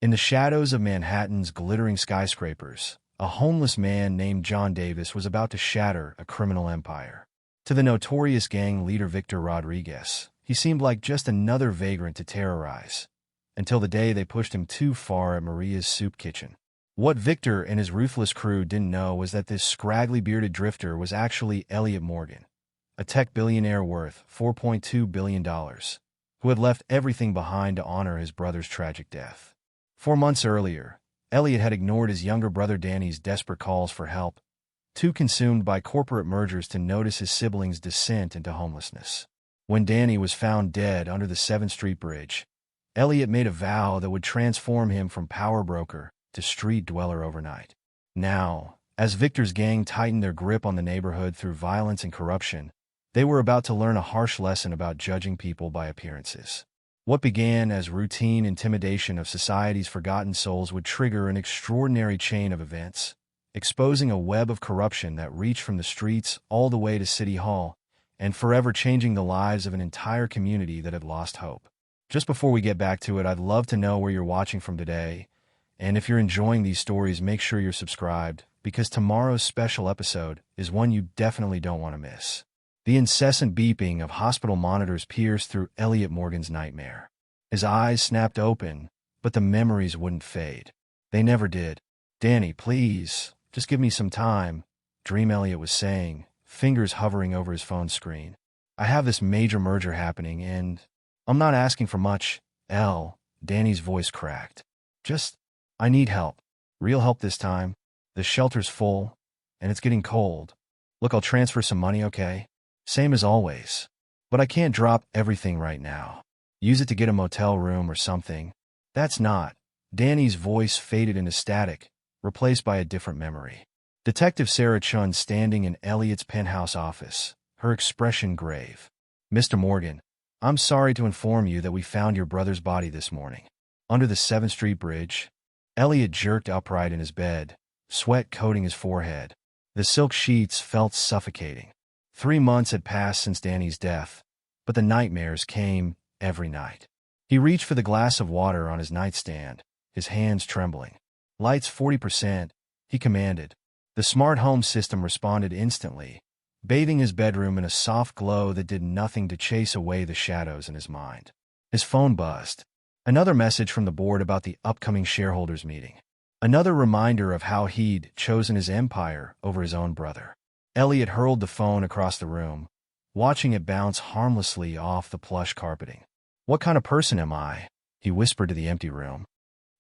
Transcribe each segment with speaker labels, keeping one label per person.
Speaker 1: In the shadows of Manhattan's glittering skyscrapers, a homeless man named John Davis was about to shatter a criminal empire. To the notorious gang leader Victor Rodriguez, he seemed like just another vagrant to terrorize, until the day they pushed him too far at Maria's soup kitchen. What Victor and his ruthless crew didn't know was that this scraggly-bearded drifter was actually Elliot Morgan, a tech billionaire worth $4.2 billion, who had left everything behind to honor his brother's tragic death. 4 months earlier, Elliot had ignored his younger brother Danny's desperate calls for help, too consumed by corporate mergers to notice his siblings' descent into homelessness. When Danny was found dead under the 7th Street Bridge, Elliot made a vow that would transform him from powerbroker to street dweller overnight. Now, as Victor's gang tightened their grip on the neighborhood through violence and corruption, they were about to learn a harsh lesson about judging people by appearances. What began as routine intimidation of society's forgotten souls would trigger an extraordinary chain of events, exposing a web of corruption that reached from the streets all the way to City Hall, and forever changing the lives of an entire community that had lost hope. Just before we get back to it, I'd love to know where you're watching from today, and if you're enjoying these stories, make sure you're subscribed, because tomorrow's special episode is one you definitely don't want to miss. The incessant beeping of hospital monitors pierced through Elliot Morgan's nightmare. His eyes snapped open, but the memories wouldn't fade. They never did. "Danny, please, just give me some time," Dream Elliot was saying, fingers hovering over his phone screen. "I have this major merger happening, and I'm not asking for much, Danny's voice cracked. I need help. Real help this time. The shelter's full, and it's getting cold. Look, I'll transfer some money, okay? Same as always. But I can't drop everything right now. Use it to get a motel room or something." "That's not." Danny's voice faded into static, replaced by a different memory. Detective Sarah Chun standing in Elliot's penthouse office, her expression grave. "Mr. Morgan, I'm sorry to inform you that we found your brother's body this morning. Under the 7th Street Bridge." Elliot jerked upright in his bed, sweat coating his forehead. The silk sheets felt suffocating. 3 months had passed since Danny's death, but the nightmares came every night. He reached for the glass of water on his nightstand, his hands trembling. "Lights 40%, he commanded. The smart home system responded instantly, bathing his bedroom in a soft glow that did nothing to chase away the shadows in his mind. His phone buzzed. Another message from the board about the upcoming shareholders meeting. Another reminder of how he'd chosen his empire over his own brother. Elliot hurled the phone across the room, watching it bounce harmlessly off the plush carpeting. "What kind of person am I?" he whispered to the empty room.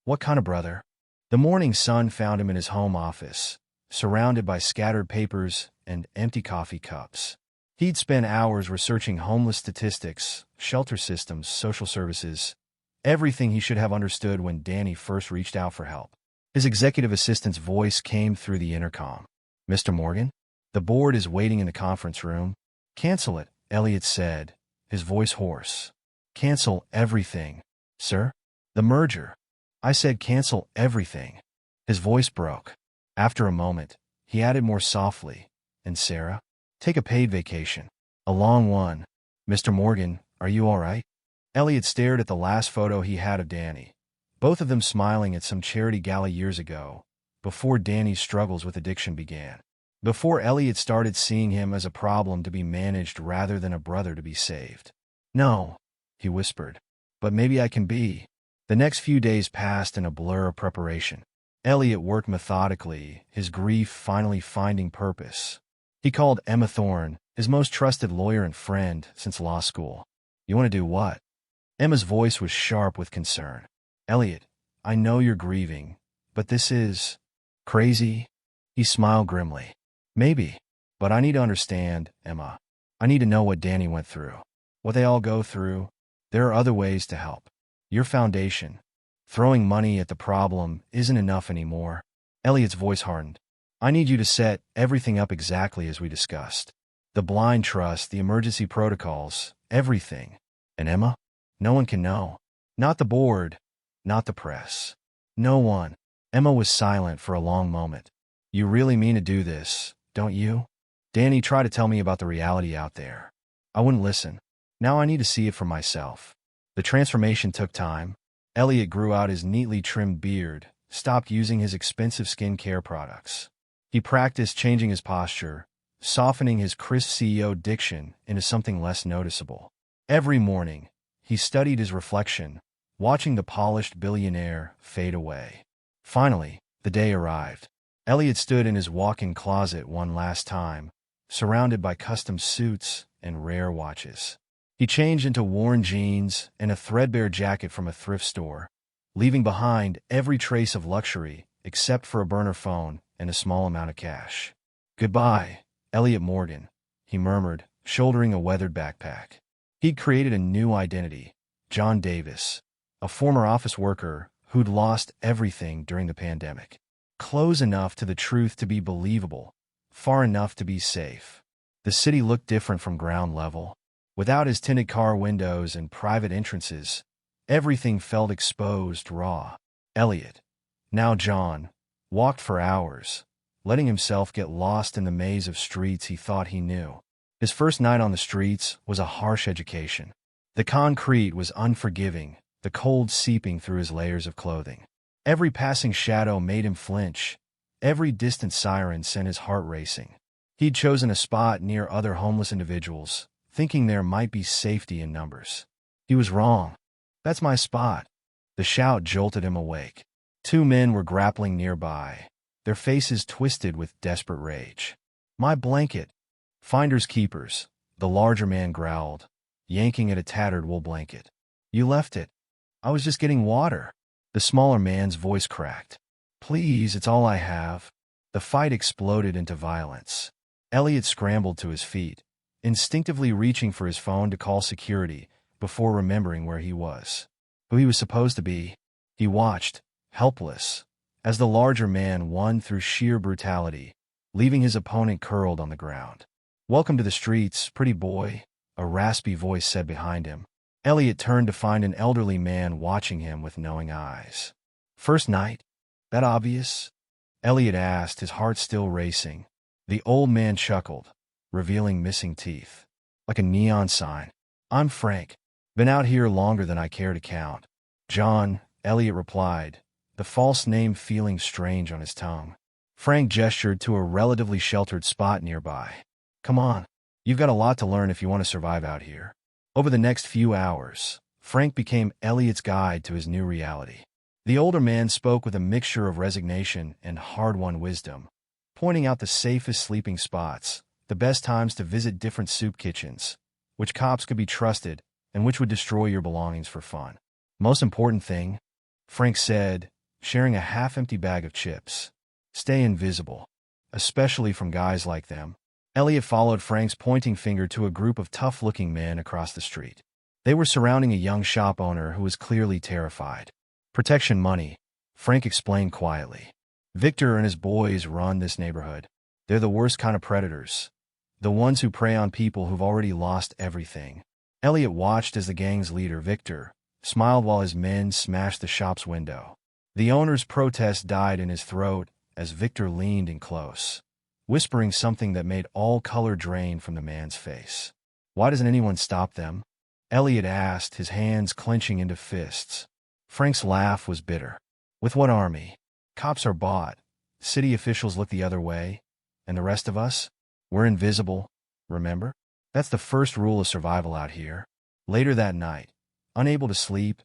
Speaker 1: "What kind of brother?" The morning sun found him in his home office, surrounded by scattered papers and empty coffee cups. He'd spent hours researching homeless statistics, shelter systems, social services, everything he should have understood when Danny first reached out for help. His executive assistant's voice came through the intercom. "Mr. Morgan? The board is waiting in the conference room." "Cancel it," Elliot said, his voice hoarse. "Cancel everything, sir." "The merger." "I said cancel everything." His voice broke. After a moment, he added more softly, "And Sarah? Take a paid vacation. A long one." "Mr. Morgan, are you all right?" Elliot stared at the last photo he had of Danny, both of them smiling at some charity gala years ago, before Danny's struggles with addiction began. Before Elliot started seeing him as a problem to be managed rather than a brother to be saved. "No," he whispered, "but maybe I can be." The next few days passed in a blur of preparation. Elliot worked methodically, his grief finally finding purpose. He called Emma Thorne, his most trusted lawyer and friend since law school. "You want to do what?" Emma's voice was sharp with concern. "Elliot, I know you're grieving, but this is crazy." He smiled grimly. "Maybe, but I need to understand, Emma. I need to know what Danny went through, what they all go through. There are other ways to help. Your foundation. Throwing money at the problem isn't enough anymore." Elliot's voice hardened. "I need you to set everything up exactly as we discussed. The blind trust, the emergency protocols, everything. And Emma? No one can know. Not the board, not the press. No one." Emma was silent for a long moment. "You really mean to do this, don't you? Danny tried to tell me about the reality out there. I wouldn't listen. Now I need to see it for myself. The transformation took time. Elliot grew out his neatly trimmed beard, stopped using his expensive skincare products. He practiced changing his posture, softening his crisp CEO diction into something less noticeable. Every morning, he studied his reflection, watching the polished billionaire fade away. Finally, the day arrived. Elliot stood in his walk-in closet one last time, surrounded by custom suits and rare watches. He changed into worn jeans and a threadbare jacket from a thrift store, leaving behind every trace of luxury except for a burner phone and a small amount of cash. "Goodbye, Elliot Morgan," he murmured, shouldering a weathered backpack. He'd created a new identity, John Davis, a former office worker who'd lost everything during the pandemic. Close enough to the truth to be believable, far enough to be safe. The city looked different from ground level. Without his tinted car windows and private entrances, everything felt exposed, raw. Elliot, now John, walked for hours, letting himself get lost in the maze of streets he thought he knew. His first night on the streets was a harsh education. The concrete was unforgiving, the cold seeping through his layers of clothing. Every passing shadow made him flinch. Every distant siren sent his heart racing. He'd chosen a spot near other homeless individuals, thinking there might be safety in numbers. He was wrong. "That's my spot." The shout jolted him awake. Two men were grappling nearby, their faces twisted with desperate rage. "My blanket." "Finders keepers," the larger man growled, yanking at a tattered wool blanket. "You left it." "I was just getting water." The smaller man's voice cracked. "Please, it's all I have." The fight exploded into violence. Elliot scrambled to his feet, instinctively reaching for his phone to call security before remembering where he was. Who he was supposed to be. He watched, helpless, as the larger man won through sheer brutality, leaving his opponent curled on the ground. "Welcome to the streets, pretty boy," a raspy voice said behind him. Elliot turned to find an elderly man watching him with knowing eyes. "First night? That obvious?" Elliot asked, his heart still racing. The old man chuckled, revealing missing teeth. "Like a neon sign. I'm Frank. Been out here longer than I care to count." "John," Elliot replied, the false name feeling strange on his tongue. Frank gestured to a relatively sheltered spot nearby. "Come on. You've got a lot to learn if you want to survive out here." Over the next few hours, Frank became Elliot's guide to his new reality. The older man spoke with a mixture of resignation and hard-won wisdom, pointing out the safest sleeping spots, the best times to visit different soup kitchens, which cops could be trusted, and which would destroy your belongings for fun. "Most important thing," Frank said, sharing a half-empty bag of chips, "stay invisible, especially from guys like them." Elliot followed Frank's pointing finger to a group of tough-looking men across the street. They were surrounding a young shop owner who was clearly terrified. "Protection money," Frank explained quietly. "Victor and his boys run this neighborhood. They're the worst kind of predators. The ones who prey on people who've already lost everything." Elliot watched as the gang's leader, Victor, smiled while his men smashed the shop's window. The owner's protest died in his throat as Victor leaned in close, whispering something that made all color drain from the man's face. "Why doesn't anyone stop them?" Elliot asked, his hands clenching into fists. Frank's laugh was bitter. "With what army? Cops are bought. City officials look the other way. And the rest of us? We're invisible, remember? That's the first rule of survival out here." Later that night, unable to sleep,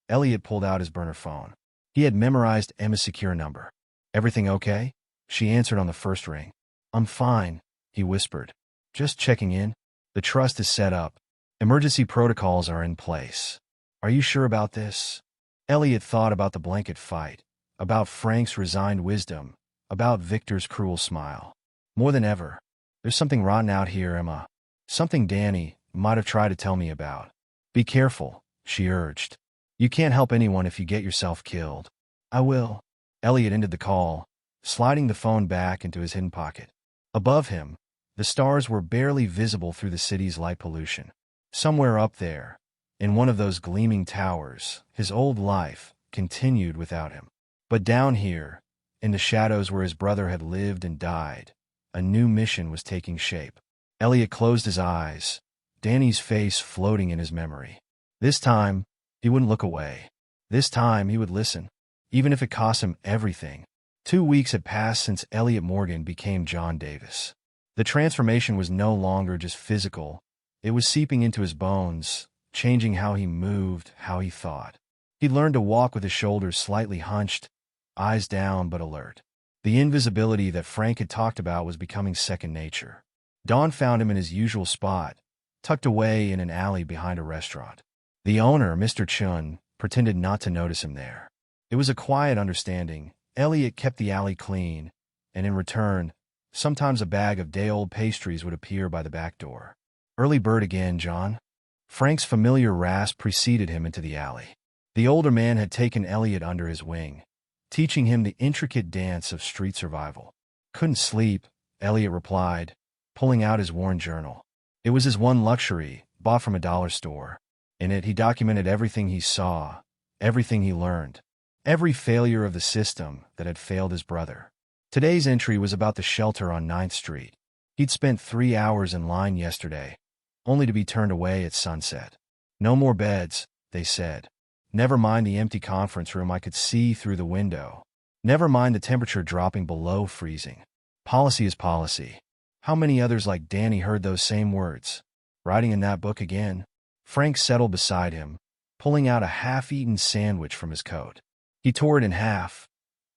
Speaker 1: Elliot pulled out his burner phone. He had memorized Emma's secure number. "Everything okay?" She answered on the first ring. "I'm fine," he whispered. "Just checking in. The trust is set up. Emergency protocols are in place. Are you sure about this?" Elliot thought about the blanket fight, about Frank's resigned wisdom, about Victor's cruel smile. More than ever, there's something rotten out here, Emma. Something Danny might have tried to tell me about. "Be careful," she urged. "You can't help anyone if you get yourself killed." "I will." Elliot ended the call, sliding the phone back into his hidden pocket. Above him, the stars were barely visible through the city's light pollution. Somewhere up there, in one of those gleaming towers, his old life continued without him. But down here, in the shadows where his brother had lived and died, a new mission was taking shape. Elliot closed his eyes, Danny's face floating in his memory. This time, he wouldn't look away. This time he would listen, even if it cost him everything. 2 weeks had passed since Elliot Morgan became John Davis. The transformation was no longer just physical. It was seeping into his bones, changing how he moved, how he thought. He'd learned to walk with his shoulders slightly hunched, eyes down but alert. The invisibility that Frank had talked about was becoming second nature. Dawn found him in his usual spot, tucked away in an alley behind a restaurant. The owner, Mr. Chun, pretended not to notice him there. It was a quiet understanding. Elliot kept the alley clean, and in return, sometimes a bag of day-old pastries would appear by the back door. "Early bird again, John." Frank's familiar rasp preceded him into the alley. The older man had taken Elliot under his wing, teaching him the intricate dance of street survival. "Couldn't sleep," Elliot replied, pulling out his worn journal. It was his one luxury, bought from a dollar store. In it, he documented everything he saw, everything he learned, every failure of the system that had failed his brother. Today's entry was about the shelter on 9th Street. He'd spent 3 hours in line yesterday, only to be turned away at sunset. "No more beds," they said. Never mind the empty conference room I could see through the window. Never mind the temperature dropping below freezing. Policy is policy. How many others like Danny heard those same words? Writing in that book again? Frank settled beside him, pulling out a half-eaten sandwich from his coat. He tore it in half,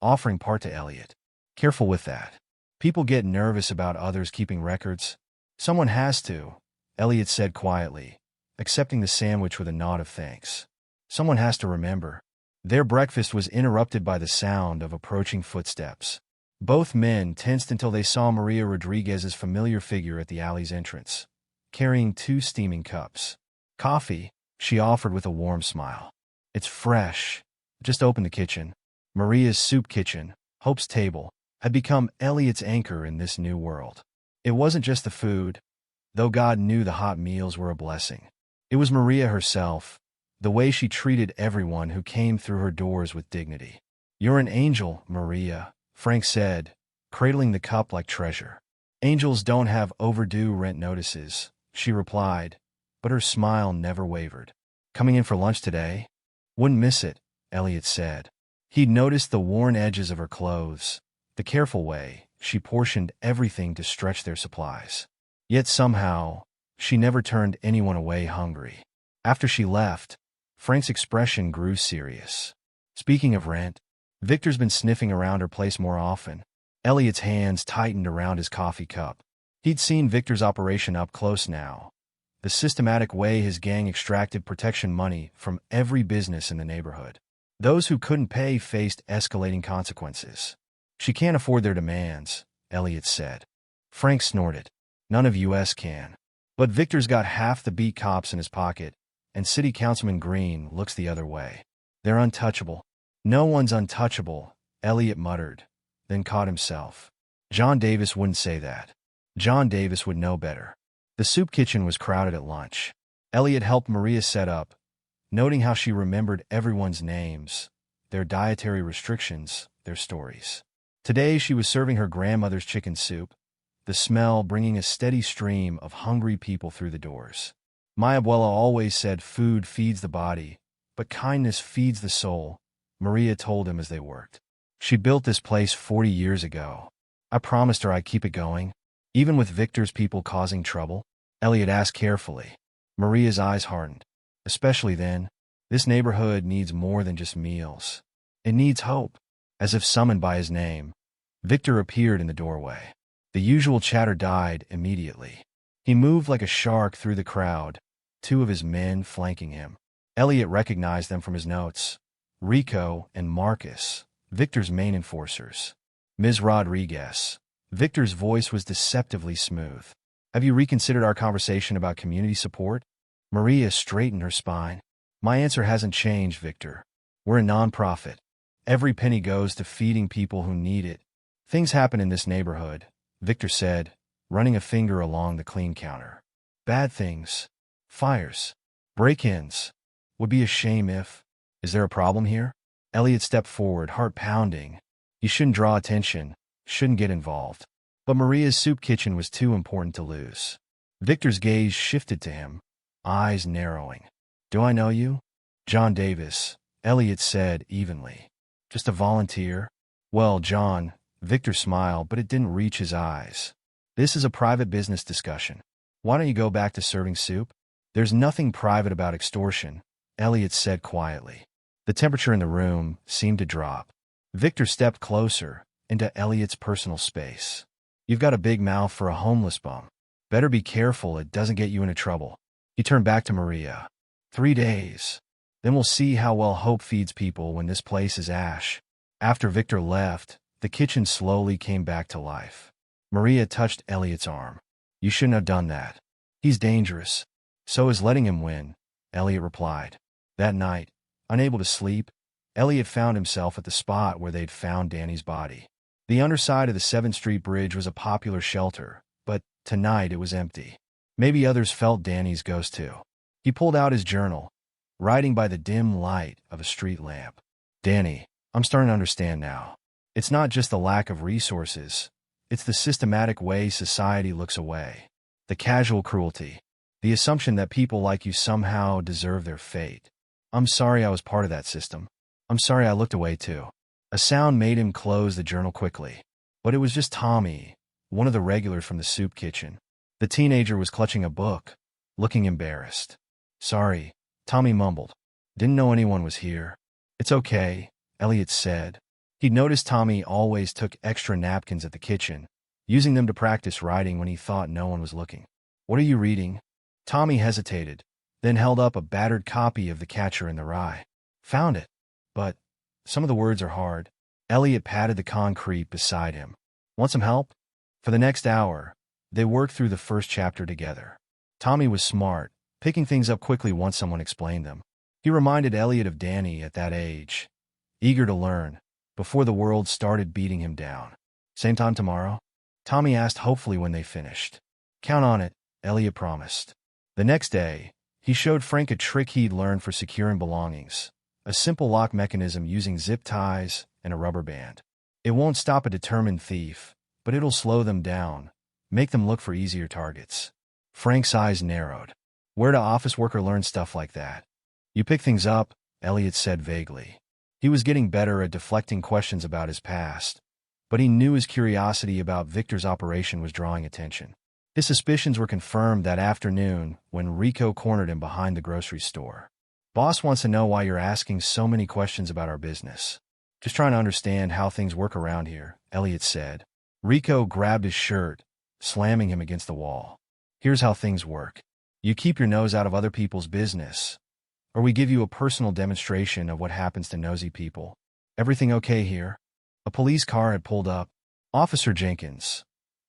Speaker 1: offering part to Elliot. "Careful with that. People get nervous about others keeping records." "Someone has to," Elliot said quietly, accepting the sandwich with a nod of thanks. "Someone has to remember." Their breakfast was interrupted by the sound of approaching footsteps. Both men tensed until they saw Maria Rodriguez's familiar figure at the alley's entrance, carrying 2 steaming cups. "Coffee," she offered with a warm smile. "It's fresh. Just opened the kitchen." Maria's soup kitchen, Hope's table, had become Elliot's anchor in this new world. It wasn't just the food, though God knew the hot meals were a blessing. It was Maria herself, the way she treated everyone who came through her doors with dignity. "You're an angel, Maria," Frank said, cradling the cup like treasure. "Angels don't have overdue rent notices," she replied, but her smile never wavered. "Coming in for lunch today?" "Wouldn't miss it," Elliot said. He'd noticed the worn edges of her clothes, the careful way she portioned everything to stretch their supplies. Yet somehow, she never turned anyone away hungry. After she left, Frank's expression grew serious. "Speaking of rent, Victor's been sniffing around her place more often." Elliot's hands tightened around his coffee cup. He'd seen Victor's operation up close now, the systematic way his gang extracted protection money from every business in the neighborhood. Those who couldn't pay faced escalating consequences. "She can't afford their demands," Elliot said. Frank snorted. "None of us can. But Victor's got half the beat cops in his pocket, and City Councilman Green looks the other way. They're untouchable." "No one's untouchable," Elliot muttered, then caught himself. John Davis wouldn't say that. John Davis would know better. The soup kitchen was crowded at lunch. Elliot helped Maria set up, noting how she remembered everyone's names, their dietary restrictions, their stories. Today she was serving her grandmother's chicken soup, the smell bringing a steady stream of hungry people through the doors. "My abuela always said food feeds the body, but kindness feeds the soul," Maria told him as they worked. "She built this place 40 years ago. I promised her I'd keep it going, even with Victor's people causing trouble." Elliot asked carefully. Maria's eyes hardened. "Especially then, this neighborhood needs more than just meals. It needs hope." As if summoned by his name, Victor appeared in the doorway. The usual chatter died immediately. He moved like a shark through the crowd, 2 of his men flanking him. Elliot recognized them from his notes. Rico and Marcus, Victor's main enforcers. "Ms. Rodriguez." Victor's voice was deceptively smooth. "Have you reconsidered our conversation about community support?" Maria straightened her spine. "My answer hasn't changed, Victor. We're a nonprofit. Every penny goes to feeding people who need it. Things happen in this neighborhood," Victor said, running a finger along the clean counter. "Bad things. Fires. Break-ins. Would be a shame if—" "Is there a problem here?" Elliot stepped forward, heart pounding. You shouldn't draw attention, shouldn't get involved. But Maria's soup kitchen was too important to lose. Victor's gaze shifted to him, eyes narrowing. "Do I know you?" "John Davis," Elliot said evenly. Just a volunteer? Well, John, Victor smiled, but it didn't reach his eyes. This is a private business discussion. Why don't you go back to serving soup? There's nothing private about extortion, Elliot said quietly. The temperature in the room seemed to drop. Victor stepped closer into Elliot's personal space. You've got a big mouth for a homeless bum. Better be careful it doesn't get you into trouble. He turned back to Maria. 3 days. Then we'll see how well hope feeds people when this place is ash. After Victor left, the kitchen slowly came back to life. Maria touched Elliot's arm. You shouldn't have done that. He's dangerous. So is letting him win, Elliot replied. That night, unable to sleep, Elliot found himself at the spot where they'd found Danny's body. The underside of the 7th Street Bridge was a popular shelter, but tonight it was empty. Maybe others felt Danny's ghost too. He pulled out his journal, writing by the dim light of a street lamp. Danny, I'm starting to understand now. It's not just the lack of resources. It's the systematic way society looks away. The casual cruelty. The assumption that people like you somehow deserve their fate. I'm sorry I was part of that system. I'm sorry I looked away too. A sound made him close the journal quickly. But it was just Tommy, one of the regulars from the soup kitchen. The teenager was clutching a book, looking embarrassed. Sorry, Tommy mumbled. Didn't know anyone was here. It's okay, Elliot said. He'd noticed Tommy always took extra napkins at the kitchen, using them to practice writing when he thought no one was looking. What are you reading? Tommy hesitated, then held up a battered copy of The Catcher in the Rye. Found it. But some of the words are hard. Elliot patted the concrete beside him. Want some help? For the next hour, they worked through the first chapter together. Tommy was smart, picking things up quickly once someone explained them. He reminded Elliot of Danny at that age, eager to learn, before the world started beating him down. Same time tomorrow? Tommy asked hopefully when they finished. Count on it, Elliot promised. The next day, he showed Frank a trick he'd learned for securing belongings. A simple lock mechanism using zip ties and a rubber band. It won't stop a determined thief, but it'll slow them down, make them look for easier targets. Frank's eyes narrowed. Where'd an office worker learn stuff like that? You pick things up, Elliot said vaguely. He was getting better at deflecting questions about his past, but he knew his curiosity about Victor's operation was drawing attention. His suspicions were confirmed that afternoon when Rico cornered him behind the grocery store. Boss wants to know why you're asking so many questions about our business. Just trying to understand how things work around here, Elliot said. Rico grabbed his shirt, slamming him against the wall. Here's how things work. You keep your nose out of other people's business, or we give you a personal demonstration of what happens to nosy people. Everything okay here? A police car had pulled up. Officer Jenkins,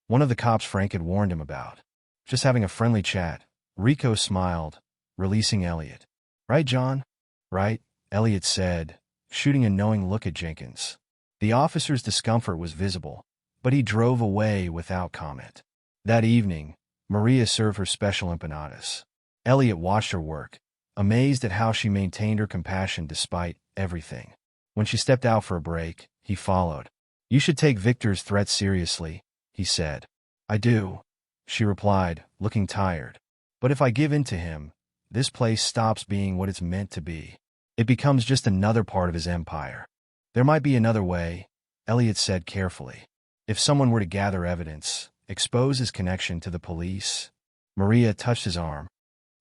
Speaker 1: one of the cops Frank had warned him about. Just having a friendly chat. Rico smiled, releasing Elliot. Right, John? Right, Elliot said, shooting a knowing look at Jenkins. The officer's discomfort was visible, but he drove away without comment. That evening, Maria served her special empanadas. Elliot watched her work, amazed at how she maintained her compassion despite everything. When she stepped out for a break, he followed. You should take Victor's threats seriously, he said. I do, she replied, looking tired. But if I give in to him, this place stops being what it's meant to be. It becomes just another part of his empire. There might be another way, Elliot said carefully. If someone were to gather evidence, expose his connection to the police. Maria touched his arm.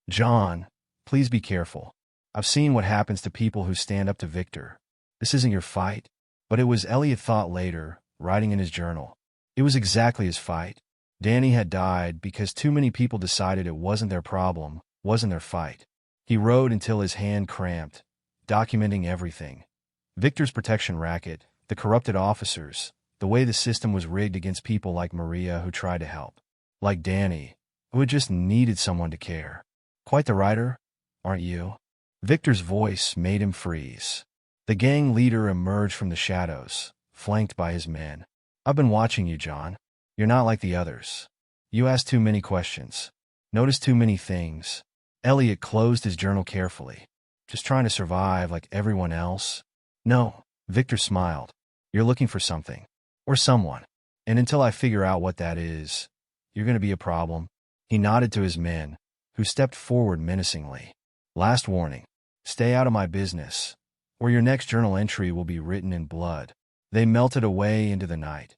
Speaker 1: John, please be careful. I've seen what happens to people who stand up to Victor. This isn't your fight. But it was, Elliot thought later, writing in his journal. It was exactly his fight. Danny had died because too many people decided it wasn't their problem, wasn't their fight. He wrote until his hand cramped, documenting everything. Victor's protection racket, the corrupted officers, the way the system was rigged against people like Maria who tried to help. Like Danny, who had just needed someone to care. Quite the writer, aren't you? Victor's voice made him freeze. The gang leader emerged from the shadows, flanked by his men. I've been watching you, John. You're not like the others. You ask too many questions. Notice too many things. Elliot closed his journal carefully. Just trying to survive like everyone else? No, Victor smiled. You're looking for something. Or someone. And until I figure out what that is, you're going to be a problem. He nodded to his men, who stepped forward menacingly. Last warning. Stay out of my business, or your next journal entry will be written in blood." They melted away into the night,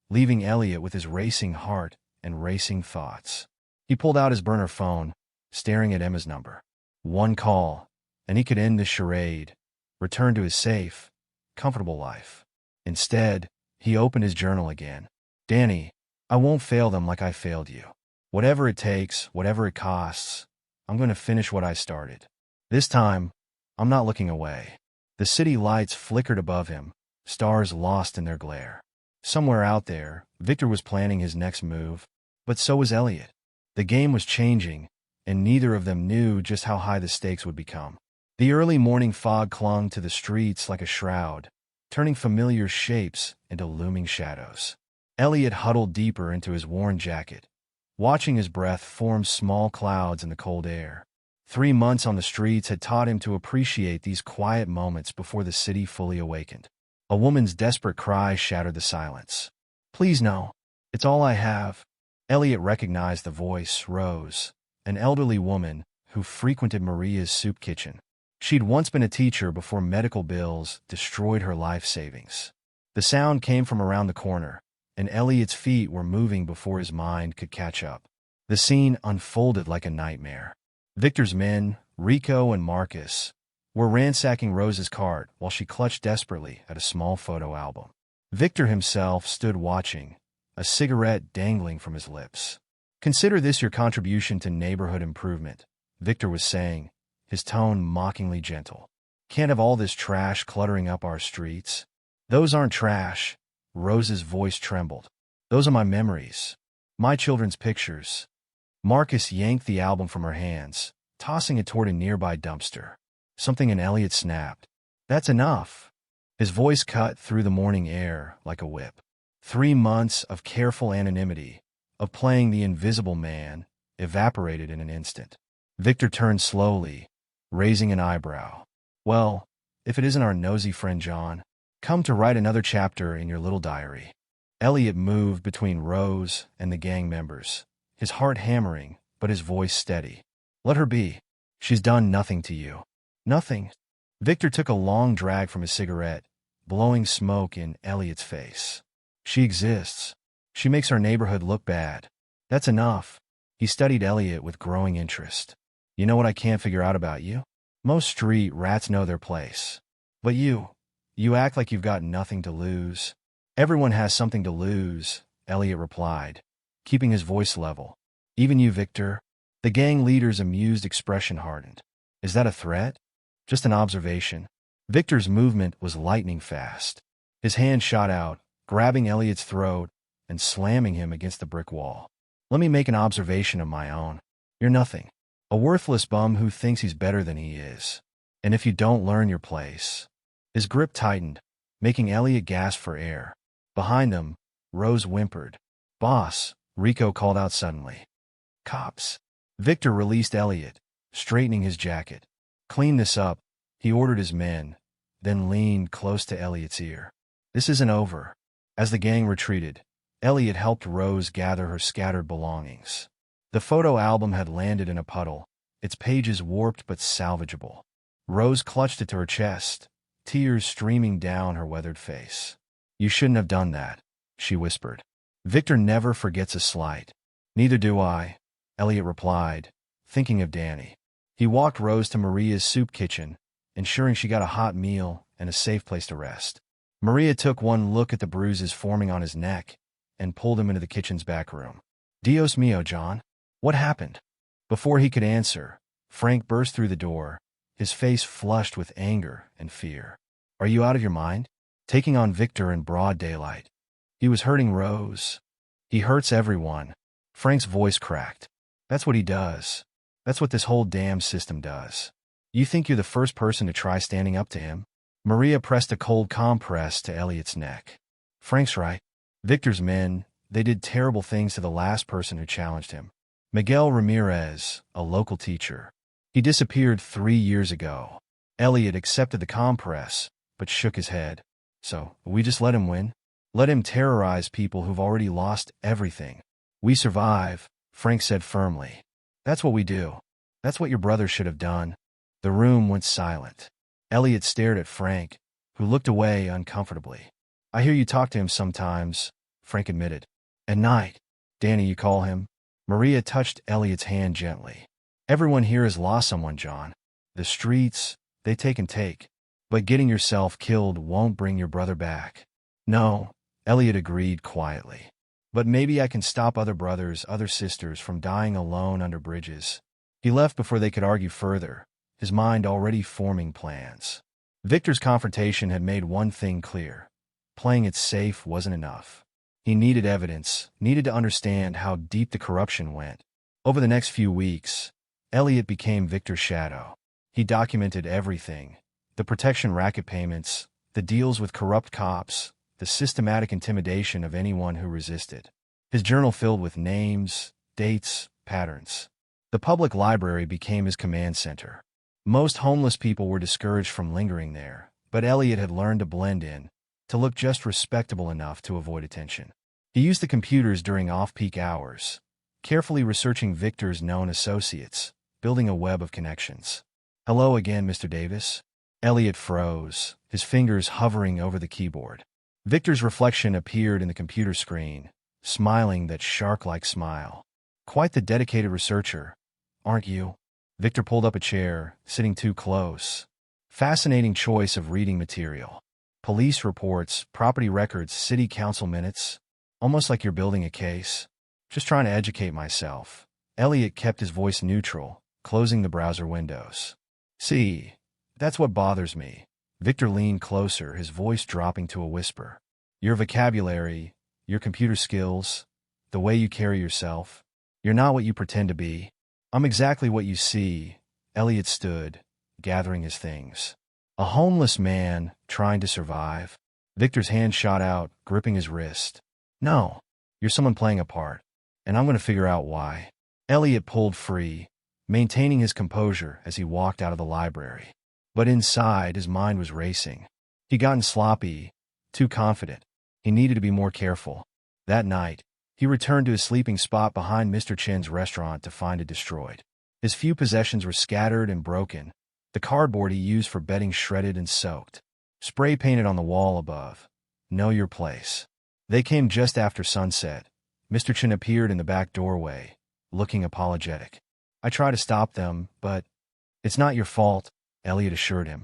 Speaker 1: leaving Elliot with his racing heart and racing thoughts. He pulled out his burner phone, staring at Emma's number. One call, and he could end this charade, return to his safe, comfortable life. Instead, he opened his journal again. "Danny, I won't fail them like I failed you. Whatever it takes, whatever it costs, I'm going to finish what I started. This time, I'm not looking away." The city lights flickered above him, stars lost in their glare. Somewhere out there, Victor was planning his next move, but so was Elliot. The game was changing, and neither of them knew just how high the stakes would become. The early morning fog clung to the streets like a shroud, turning familiar shapes into looming shadows. Elliot huddled deeper into his worn jacket, watching his breath form small clouds in the cold air. 3 months on the streets had taught him to appreciate these quiet moments before the city fully awakened. A woman's desperate cry shattered the silence. "Please no. It's all I have." Elliot recognized the voice, Rose, an elderly woman who frequented Maria's soup kitchen. She'd once been a teacher before medical bills destroyed her life savings. The sound came from around the corner, and Elliot's feet were moving before his mind could catch up. The scene unfolded like a nightmare. Victor's men, Rico and Marcus, were ransacking Rose's cart while she clutched desperately at a small photo album. Victor himself stood watching, a cigarette dangling from his lips. "Consider this your contribution to neighborhood improvement," Victor was saying, his tone mockingly gentle. "Can't have all this trash cluttering up our streets." "Those aren't trash," Rose's voice trembled. "Those are my memories. My children's pictures." Marcus yanked the album from her hands, tossing it toward a nearby dumpster. Something in Elliot snapped. "That's enough." His voice cut through the morning air like a whip. 3 months of careful anonymity, of playing the invisible man, evaporated in an instant. Victor turned slowly, raising an eyebrow. "Well, if it isn't our nosy friend John, come to write another chapter in your little diary." Elliot moved between Rose and the gang members, his heart hammering, but his voice steady. "Let her be. She's done nothing to you." "Nothing." Victor took a long drag from his cigarette, blowing smoke in Elliot's face. "She exists. She makes our neighborhood look bad. That's enough." He studied Elliot with growing interest. "You know what I can't figure out about you? Most street rats know their place. But you act like you've got nothing to lose." "Everyone has something to lose," Elliot replied, keeping his voice level. "Even you, Victor." The gang leader's amused expression hardened. "Is that a threat?" "Just an observation." Victor's movement was lightning fast. His hand shot out, grabbing Elliot's throat and slamming him against the brick wall. "Let me make an observation of my own. You're nothing. A worthless bum who thinks he's better than he is. And if you don't learn your place." His grip tightened, making Elliot gasp for air. Behind them, Rose whimpered. "Boss," Rico called out suddenly. "Cops." Victor released Elliot, straightening his jacket. "Clean this up," he ordered his men, then leaned close to Elliot's ear. "This isn't over." As the gang retreated, Elliot helped Rose gather her scattered belongings. The photo album had landed in a puddle, its pages warped but salvageable. Rose clutched it to her chest, tears streaming down her weathered face. "You shouldn't have done that," she whispered. "Victor never forgets a slight." "Neither do I," Elliot replied, thinking of Danny. He walked Rose to Maria's soup kitchen, ensuring she got a hot meal and a safe place to rest. Maria took one look at the bruises forming on his neck and pulled him into the kitchen's back room. "Dios mío, John. What happened?" Before he could answer, Frank burst through the door, his face flushed with anger and fear. "Are you out of your mind? Taking on Victor in broad daylight. He was hurting Rose." "He hurts everyone." Frank's voice cracked. "That's what he does. That's what this whole damn system does. You think you're the first person to try standing up to him?" Maria pressed a cold compress to Elliot's neck. "Frank's right. Victor's men, they did terrible things to the last person who challenged him. Miguel Ramirez, a local teacher. He disappeared 3 years ago." Elliot accepted the compress, but shook his head. "So, we just let him win? Let him terrorize people who've already lost everything? We survive," Frank said firmly. "That's what we do. That's what your brother should have done." The room went silent. Elliot stared at Frank, who looked away uncomfortably. I hear you talk to him sometimes, Frank admitted. At night. Danny, you call him? Maria touched Elliot's hand gently. Everyone here has lost someone, John. The streets, they take and take. But getting yourself killed won't bring your brother back. No, Elliot agreed quietly. But maybe I can stop other brothers, other sisters from dying alone under bridges. He left before they could argue further, his mind already forming plans. Victor's confrontation had made one thing clear. Playing it safe wasn't enough. He needed evidence, needed to understand how deep the corruption went. Over the next few weeks, Elliot became Victor's shadow. He documented everything. The protection racket payments, the deals with corrupt cops, the systematic intimidation of anyone who resisted. His journal filled with names, dates, patterns. The public library became his command center. Most homeless people were discouraged from lingering there, but Elliot had learned to blend in, to look just respectable enough to avoid attention. He used the computers during off-peak hours, carefully researching Victor's known associates, building a web of connections. Hello again, Mr. Davis. Elliot froze, his fingers hovering over the keyboard. Victor's reflection appeared in the computer screen, smiling that shark-like smile. Quite the dedicated researcher, aren't you? Victor pulled up a chair, sitting too close. Fascinating choice of reading material. Police reports, property records, city council minutes. Almost like you're building a case. Just trying to educate myself. Elliot kept his voice neutral, closing the browser windows. See, that's what bothers me. Victor leaned closer, his voice dropping to a whisper. Your vocabulary, your computer skills, the way you carry yourself. You're not what you pretend to be. I'm exactly what you see. Elliot stood, gathering his things. A homeless man trying to survive. Victor's hand shot out, gripping his wrist. No, you're someone playing a part, and I'm going to figure out why. Elliot pulled free, maintaining his composure as he walked out of the library. But inside, his mind was racing. He'd gotten sloppy, too confident. He needed to be more careful. That night, he returned to his sleeping spot behind Mr. Chen's restaurant to find it destroyed. His few possessions were scattered and broken, the cardboard he used for bedding shredded and soaked. Spray painted on the wall above. Know your place. They came just after sunset. Mr. Chen appeared in the back doorway, looking apologetic. I tried to stop them, but it's not your fault, Elliot assured him.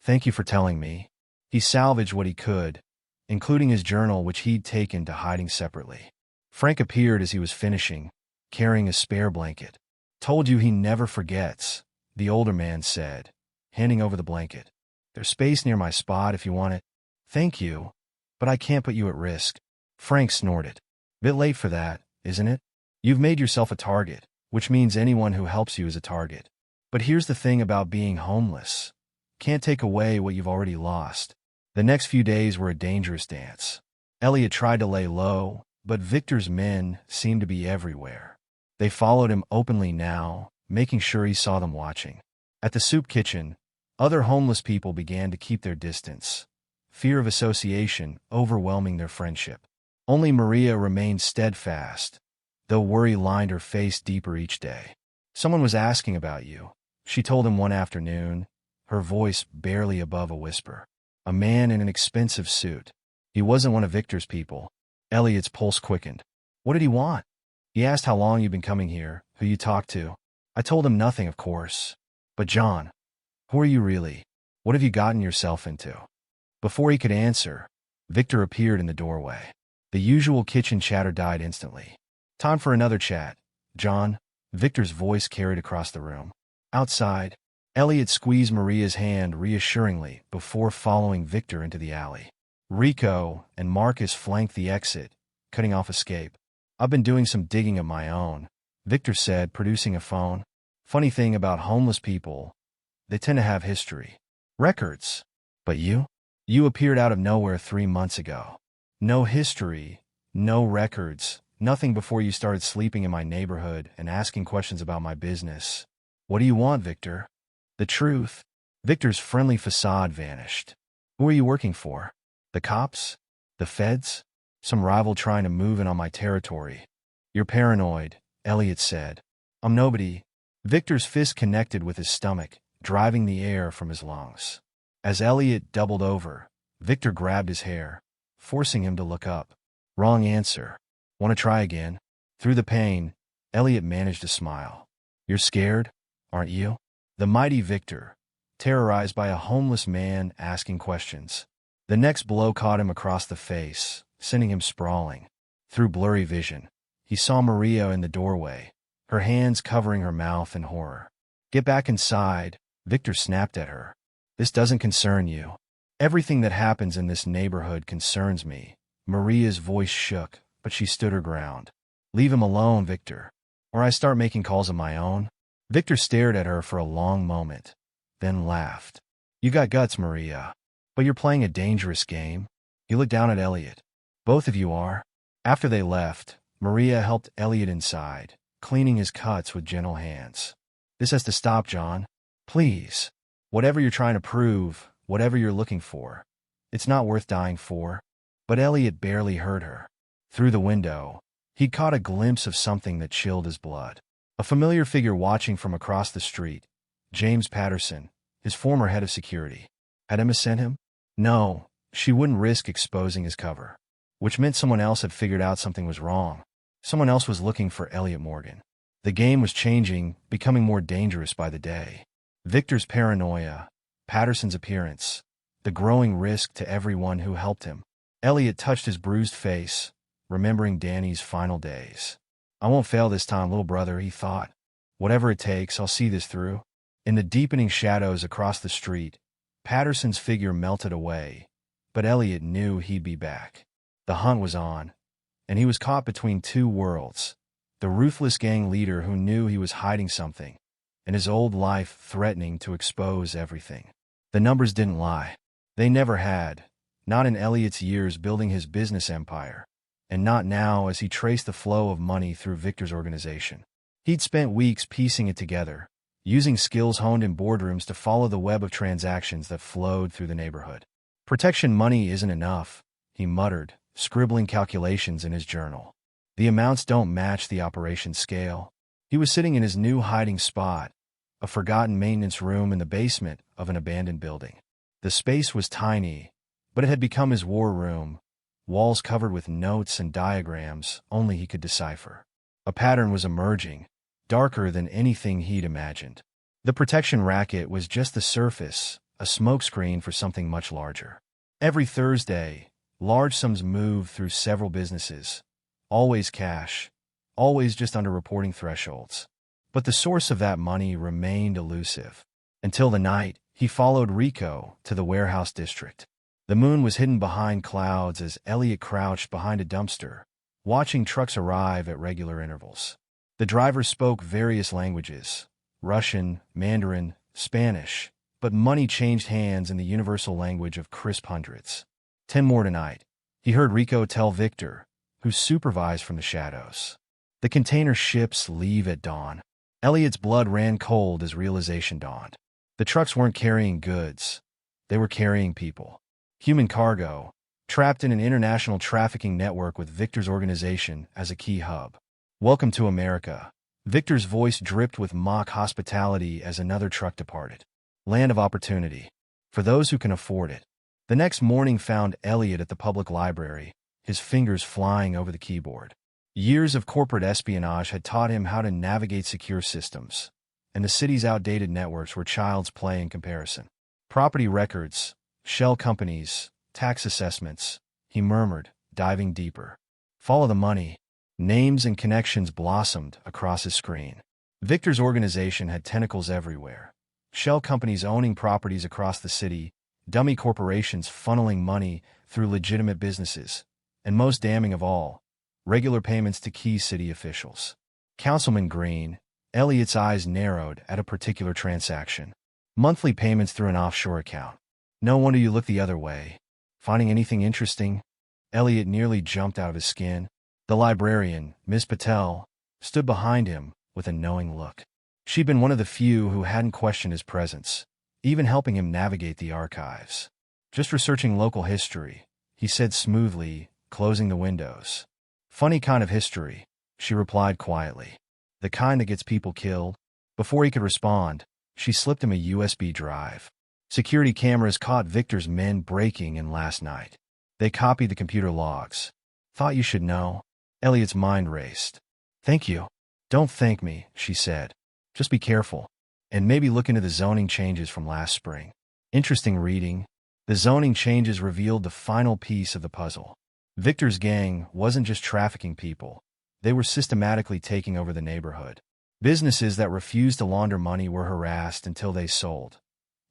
Speaker 1: Thank you for telling me. He salvaged what he could, including his journal which he'd taken to hiding separately. Frank appeared as he was finishing, carrying a spare blanket. Told you he never forgets, the older man said, handing over the blanket. There's space near my spot if you want it. Thank you, but I can't put you at risk. Frank snorted. Bit late for that, isn't it? You've made yourself a target, which means anyone who helps you is a target. But here's the thing about being homeless. Can't take away what you've already lost. The next few days were a dangerous dance. Elliot tried to lay low, but Victor's men seemed to be everywhere. They followed him openly now, making sure he saw them watching. At the soup kitchen, other homeless people began to keep their distance, fear of association overwhelming their friendship. Only Maria remained steadfast, though worry lined her face deeper each day. Someone was asking about you, she told him one afternoon, her voice barely above a whisper. A man in an expensive suit. He wasn't one of Victor's people. Elliot's pulse quickened. What did he want? He asked how long you'd been coming here, who you talked to. I told him nothing, of course. But John, who are you really? What have you gotten yourself into? Before he could answer, Victor appeared in the doorway. The usual kitchen chatter died instantly. Time for another chat, John, Victor's voice carried across the room. Outside, Elliot squeezed Maria's hand reassuringly before following Victor into the alley. Rico and Marcus flanked the exit, cutting off escape. I've been doing some digging of my own, Victor said, producing a phone. Funny thing about homeless people, they tend to have history. Records. But you? You appeared out of nowhere 3 months ago. No history, no records, nothing before you started sleeping in my neighborhood and asking questions about my business. What do you want, Victor? The truth. Victor's friendly facade vanished. Who are you working for? The cops? The feds? Some rival trying to move in on my territory. You're paranoid, Elliot said. I'm nobody. Victor's fist connected with his stomach, driving the air from his lungs. As Elliot doubled over, Victor grabbed his hair, forcing him to look up. Wrong answer. Want to try again? Through the pain, Elliot managed to smile. You're scared, aren't you? The mighty Victor, terrorized by a homeless man asking questions. The next blow caught him across the face, sending him sprawling. Through blurry vision, he saw Maria in the doorway, her hands covering her mouth in horror. Get back inside, Victor snapped at her. This doesn't concern you. Everything that happens in this neighborhood concerns me. Maria's voice shook, but she stood her ground. Leave him alone, Victor, or I start making calls of my own. Victor stared at her for a long moment, then laughed. You got guts, Maria, but you're playing a dangerous game. He looked down at Elliot. Both of you are. After they left, Maria helped Elliot inside, cleaning his cuts with gentle hands. This has to stop, John. Please. Whatever you're trying to prove, whatever you're looking for, it's not worth dying for. But Elliot barely heard her. Through the window, he'd caught a glimpse of something that chilled his blood. A familiar figure watching from across the street. James Patterson, his former head of security. Had Emma sent him? No, she wouldn't risk exposing his cover. Which meant someone else had figured out something was wrong. Someone else was looking for Elliot Morgan. The game was changing, becoming more dangerous by the day. Victor's paranoia, Patterson's appearance, the growing risk to everyone who helped him. Elliot touched his bruised face, remembering Danny's final days. I won't fail this time, little brother, he thought. Whatever it takes, I'll see this through. In the deepening shadows across the street, Patterson's figure melted away, but Elliot knew he'd be back. The hunt was on, and he was caught between two worlds. The ruthless gang leader who knew he was hiding something, and his old life threatening to expose everything. The numbers didn't lie. They never had, not in Elliot's years building his business empire, and not now as he traced the flow of money through Victor's organization. He'd spent weeks piecing it together, using skills honed in boardrooms to follow the web of transactions that flowed through the neighborhood. Protection money isn't enough, he muttered, scribbling calculations in his journal. The amounts don't match the operation scale. He was sitting in his new hiding spot, a forgotten maintenance room in the basement of an abandoned building. The space was tiny, but it had become his war room, walls covered with notes and diagrams only he could decipher. A pattern was emerging, darker than anything he'd imagined. The protection racket was just the surface, a smokescreen for something much larger. Every Thursday, large sums moved through several businesses, always cash, always just under reporting thresholds. But the source of that money remained elusive. Until the night, he followed Rico to the warehouse district. The moon was hidden behind clouds as Elliot crouched behind a dumpster, watching trucks arrive at regular intervals. The drivers spoke various languages, Russian, Mandarin, Spanish, but money changed hands in the universal language of crisp hundreds. 10 more tonight, he heard Rico tell Victor, who supervised from the shadows. The container ships leave at dawn. Elliot's blood ran cold as realization dawned. The trucks weren't carrying goods. They were carrying people. Human cargo, trapped in an international trafficking network with Victor's organization as a key hub. Welcome to America. Victor's voice dripped with mock hospitality as another truck departed. Land of opportunity. For those who can afford it. The next morning found Elliot at the public library, his fingers flying over the keyboard. Years of corporate espionage had taught him how to navigate secure systems, and the city's outdated networks were child's play in comparison. Property records, shell companies, tax assessments, he murmured, diving deeper. Follow the money. Names and connections blossomed across his screen. Victor's organization had tentacles everywhere. Shell companies owning properties across the city, dummy corporations funneling money through legitimate businesses, and most damning of all, regular payments to key city officials. Councilman Green, Elliot's eyes narrowed at a particular transaction. Monthly payments through an offshore account. No wonder you look the other way. Finding anything interesting? Elliot nearly jumped out of his skin. The librarian, Miss Patel, stood behind him with a knowing look. She'd been one of the few who hadn't questioned his presence, even helping him navigate the archives. Just researching local history, he said smoothly, closing the windows. Funny kind of history, she replied quietly. The kind that gets people killed. Before he could respond, she slipped him a USB drive. Security cameras caught Victor's men breaking in last night. They copied the computer logs. Thought you should know. Elliot's mind raced. Thank you. Don't thank me, she said. Just be careful. And maybe look into the zoning changes from last spring. Interesting reading. The zoning changes revealed the final piece of the puzzle. Victor's gang wasn't just trafficking people. They were systematically taking over the neighborhood. Businesses that refused to launder money were harassed until they sold,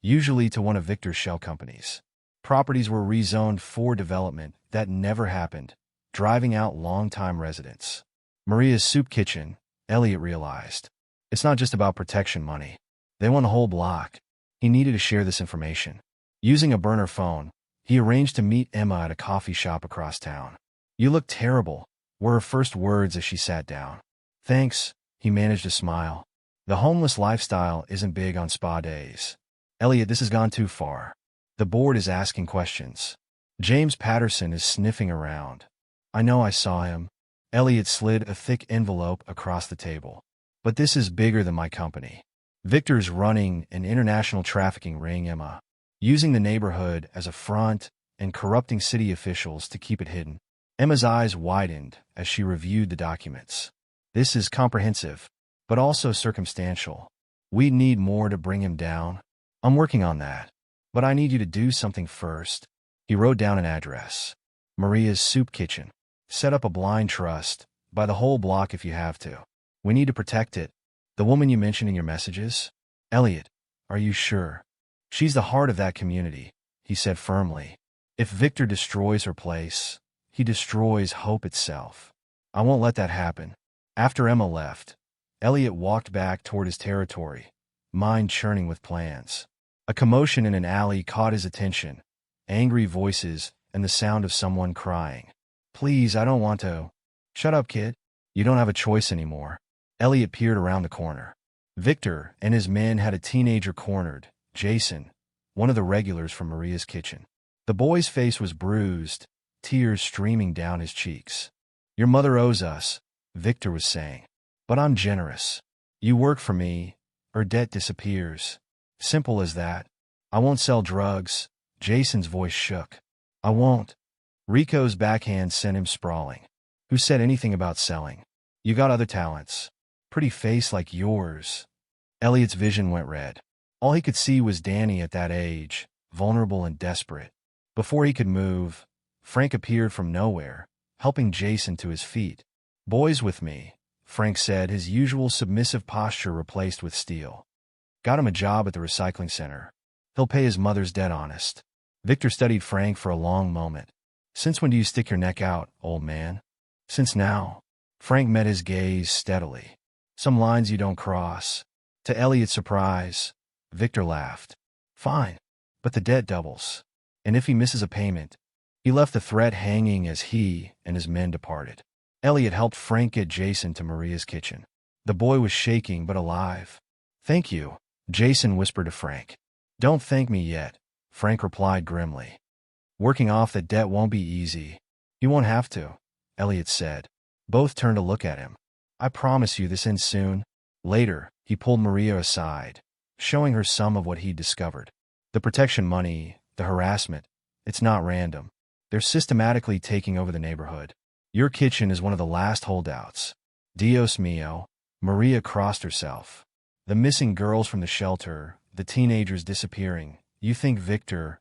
Speaker 1: usually to one of Victor's shell companies. Properties were rezoned for development that never happened, driving out longtime residents. Maria's soup kitchen, Elliot realized. It's not just about protection money. They want a whole block. He needed to share this information. Using a burner phone, he arranged to meet Emma at a coffee shop across town. You look terrible, were her first words as she sat down. Thanks, he managed a smile. The homeless lifestyle isn't big on spa days. Elliot, this has gone too far. The board is asking questions. James Patterson is sniffing around. I know I saw him. Elliot slid a thick envelope across the table. But this is bigger than my company. Victor's running an international trafficking ring, Emma, using the neighborhood as a front and corrupting city officials to keep it hidden. Emma's eyes widened as she reviewed the documents. This is comprehensive, but also circumstantial. We need more to bring him down. I'm working on that. But I need you to do something first. He wrote down an address. Maria's soup kitchen. Set up a blind trust. Buy the whole block if you have to. We need to protect it. The woman you mentioned in your messages? Elliot, are you sure? She's the heart of that community, he said firmly. If Victor destroys her place, he destroys hope itself. I won't let that happen. After Emma left, Elliot walked back toward his territory, mind churning with plans. A commotion in an alley caught his attention, angry voices and the sound of someone crying. Please, I don't want to. Shut up, kid. You don't have a choice anymore. Elliot peered around the corner. Victor and his men had a teenager cornered, Jason, one of the regulars from Maria's kitchen. The boy's face was bruised, tears streaming down his cheeks. Your mother owes us, Victor was saying. But I'm generous. You work for me, or debt disappears. Simple as that. I won't sell drugs. Jason's voice shook. I won't. Rico's backhand sent him sprawling. Who said anything about selling? You got other talents. Pretty face like yours. Elliot's vision went red. All he could see was Danny at that age, vulnerable and desperate. Before he could move, Frank appeared from nowhere, helping Jason to his feet. Boys with me, Frank said, his usual submissive posture replaced with steel. Got him a job at the recycling center. He'll pay his mother's debt honest. Victor studied Frank for a long moment. Since when do you stick your neck out, old man? Since now. Frank met his gaze steadily. Some lines you don't cross. To Elliot's surprise, Victor laughed. Fine, but the debt doubles. And if he misses a payment, he left the threat hanging as he and his men departed. Elliot helped Frank get Jason to Maria's kitchen. The boy was shaking but alive. Thank you, Jason whispered to Frank. Don't thank me yet, Frank replied grimly. Working off the debt won't be easy. You won't have to, Elliot said. Both turned to look at him. I promise you this ends soon. Later, he pulled Maria aside, showing her some of what he'd discovered. The protection money, the harassment, it's not random. They're systematically taking over the neighborhood. Your kitchen is one of the last holdouts. Dios mio, Maria crossed herself. The missing girls from the shelter, the teenagers disappearing. You think Victor?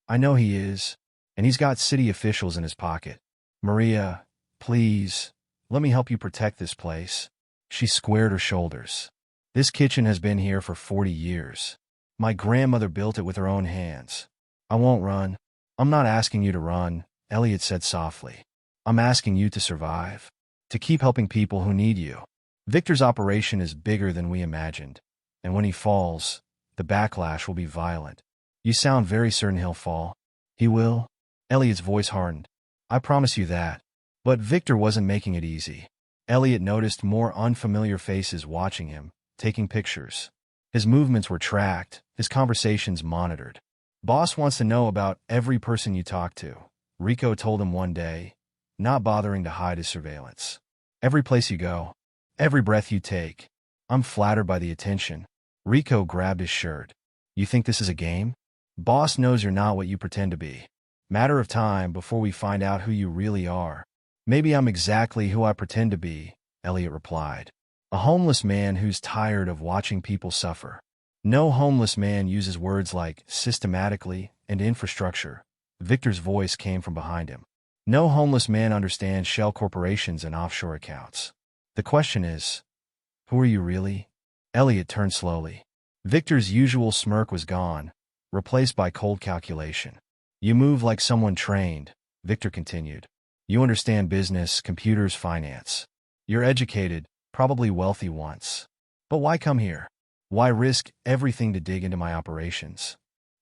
Speaker 1: I know he is. And he's got city officials in his pocket. Maria, please, let me help you protect this place. She squared her shoulders. This kitchen has been here for 40 years. My grandmother built it with her own hands. I won't run. I'm not asking you to run, Elliot said softly. I'm asking you to survive. To keep helping people who need you. Victor's operation is bigger than we imagined. And when he falls, the backlash will be violent. You sound very certain he'll fall. He will? Elliot's voice hardened. I promise you that. But Victor wasn't making it easy. Elliot noticed more unfamiliar faces watching him, taking pictures. His movements were tracked, his conversations monitored. Boss wants to know about every person you talk to, Rico told him one day, not bothering to hide his surveillance. Every place you go, every breath you take. I'm flattered by the attention. Rico grabbed his shirt. You think this is a game? Boss knows you're not what you pretend to be. Matter of time before we find out who you really are. Maybe I'm exactly who I pretend to be, Elliot replied. A homeless man who's tired of watching people suffer. No homeless man uses words like systematically and infrastructure. Victor's voice came from behind him. No homeless man understands shell corporations and offshore accounts. The question is, who are you really? Elliot turned slowly. Victor's usual smirk was gone, replaced by cold calculation. You move like someone trained, Victor continued. You understand business, computers, finance. You're educated, probably wealthy once. But why come here? Why risk everything to dig into my operations?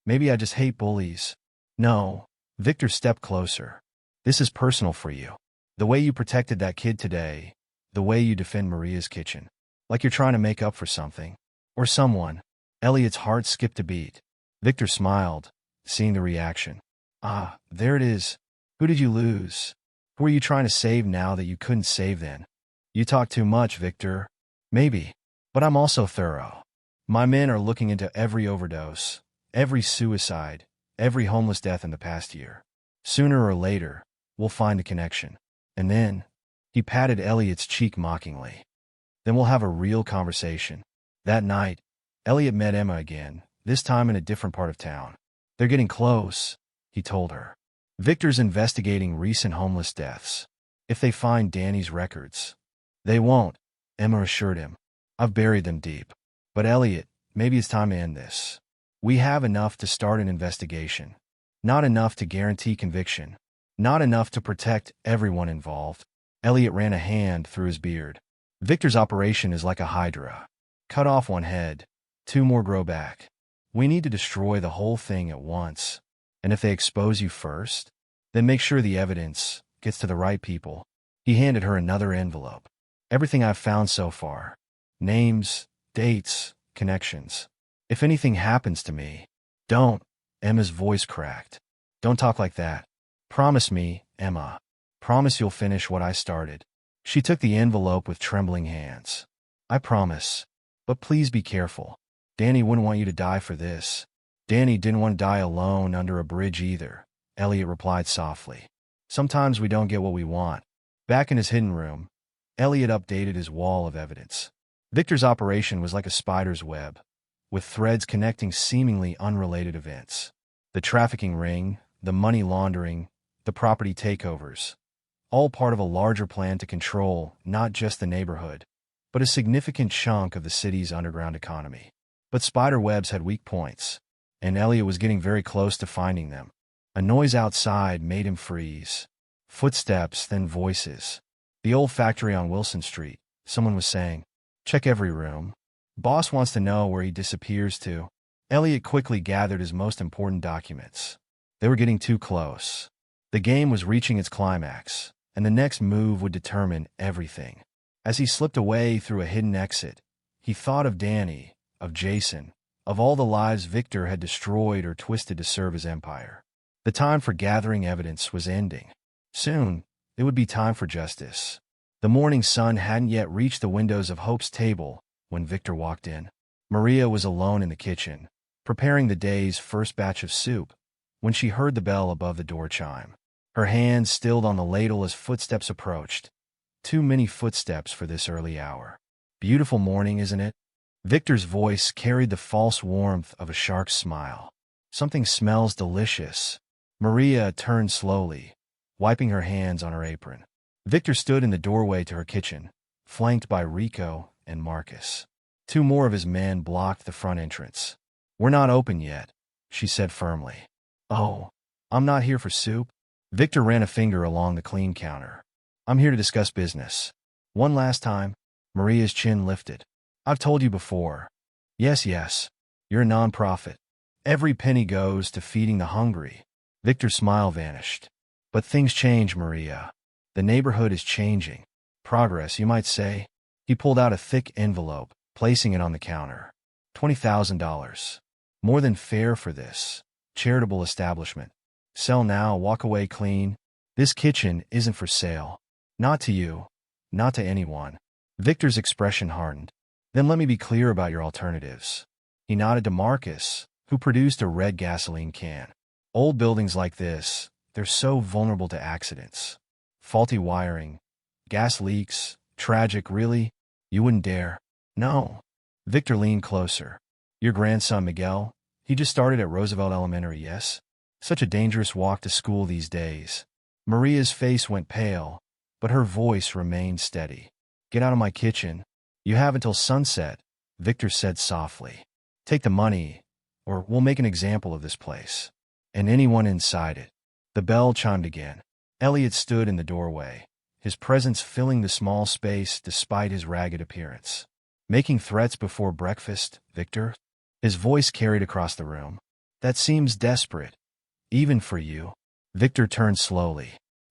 Speaker 1: Maybe I just hate bullies. No. Victor stepped closer. This is personal for you. The way you protected that kid today, the way you defend Maria's kitchen. Like you're trying to make up for something. Or someone. Elliot's heart skipped a beat. Victor smiled, seeing the reaction. Ah, there it is. Who did you lose? Who are you trying to save now that you couldn't save then? You talk too much, Victor. Maybe. But I'm also thorough. My men are looking into every overdose, every suicide, every homeless death in the past year. Sooner or later, we'll find a connection. And then, he patted Elliot's cheek mockingly. Then we'll have a real conversation. That night, Elliot met Emma again, this time in a different part of town. They're getting close, he told her. Victor's investigating recent homeless deaths. If they find Danny's records. They won't, Emma assured him. I've buried them deep. But Elliot, maybe it's time to end this. We have enough to start an investigation. Not enough to guarantee conviction. Not enough to protect everyone involved. Elliot ran a hand through his beard. Victor's operation is like a hydra. Cut off one head, 2 more grow back. We need to destroy the whole thing at once. And if they expose you first, then make sure the evidence gets to the right people. He handed her another envelope. Everything I've found so far. Names, dates, connections. If anything happens to me, don't. Emma's voice cracked. Don't talk like that. Promise me, Emma. Promise you'll finish what I started. She took the envelope with trembling hands. I promise. But please be careful. Danny wouldn't want you to die for this. Danny didn't want to die alone under a bridge either, Elliot replied softly. Sometimes we don't get what we want. Back in his hidden room, Elliot updated his wall of evidence. Victor's operation was like a spider's web, with threads connecting seemingly unrelated events. The trafficking ring, the money laundering, the property takeovers, all part of a larger plan to control not just the neighborhood, but a significant chunk of the city's underground economy. But spider webs had weak points, and Elliot was getting very close to finding them. A noise outside made him freeze. Footsteps, then voices. The old factory on Wilson Street, someone was saying, check every room. Boss wants to know where he disappears to. Elliot quickly gathered his most important documents. They were getting too close. The game was reaching its climax, and the next move would determine everything. As he slipped away through a hidden exit, he thought of Danny, of Jason, of all the lives Victor had destroyed or twisted to serve his empire. The time for gathering evidence was ending. Soon, it would be time for justice. The morning sun hadn't yet reached the windows of Hope's table when Victor walked in. Maria was alone in the kitchen, preparing the day's first batch of soup, when she heard the bell above the door chime. Her hands stilled on the ladle as footsteps approached. Too many footsteps for this early hour. Beautiful morning, isn't it? Victor's voice carried the false warmth of a shark's smile. Something smells delicious. Maria turned slowly, wiping her hands on her apron. Victor stood in the doorway to her kitchen, flanked by Rico and Marcus. 2 more of his men blocked the front entrance. We're not open yet, she said firmly. Oh, I'm not here for soup? Victor ran a finger along the clean counter. I'm here to discuss business. One last time, Maria's chin lifted. I've told you before. Yes, you're a non-profit. Every penny goes to feeding the hungry. Victor's smile vanished. But things change, Maria. The neighborhood is changing. Progress, you might say. He pulled out a thick envelope, placing it on the counter. $20,000. More than fair for this charitable establishment. Sell now, walk away clean. This kitchen isn't for sale. Not to you. Not to anyone. Victor's expression hardened. Then let me be clear about your alternatives. He nodded to Marcus, who who produced a red gasoline can. Old buildings like this, they're so vulnerable to accidents. Faulty wiring, gas leaks, tragic, really? You wouldn't dare. No. Victor leaned closer. Your grandson, Miguel, he just started at Roosevelt Elementary, yes? Such a dangerous walk to school these days. Maria's face went pale, but her voice remained steady. Get out of my kitchen. You have until sunset, Victor said softly. Take the money, or we'll make an example of this place. And anyone inside it. The bell chimed again. Elliot stood in the doorway, his presence filling the small space despite his ragged appearance. Making threats before breakfast, Victor? His voice carried across the room. That seems desperate. Even for you. Victor turned slowly.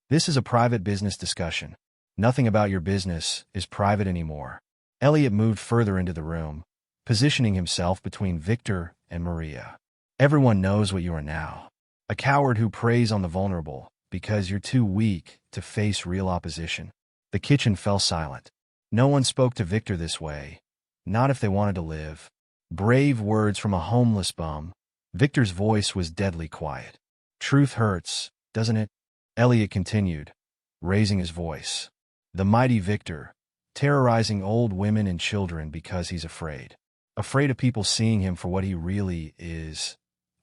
Speaker 1: This is a private business discussion. Nothing about your business is private anymore. Elliot moved further into the room, positioning himself between Victor and Maria. Everyone knows what you are now. A coward who preys on the vulnerable because you're too weak to face real opposition. The kitchen fell silent. No one spoke to Victor this way. Not if they wanted to live. Brave words from a homeless bum. Victor's voice was deadly quiet. Truth hurts, doesn't it? Elliot continued, raising his voice. The mighty Victor, terrorizing old women and children because he's afraid. Afraid of people seeing him for what he really is.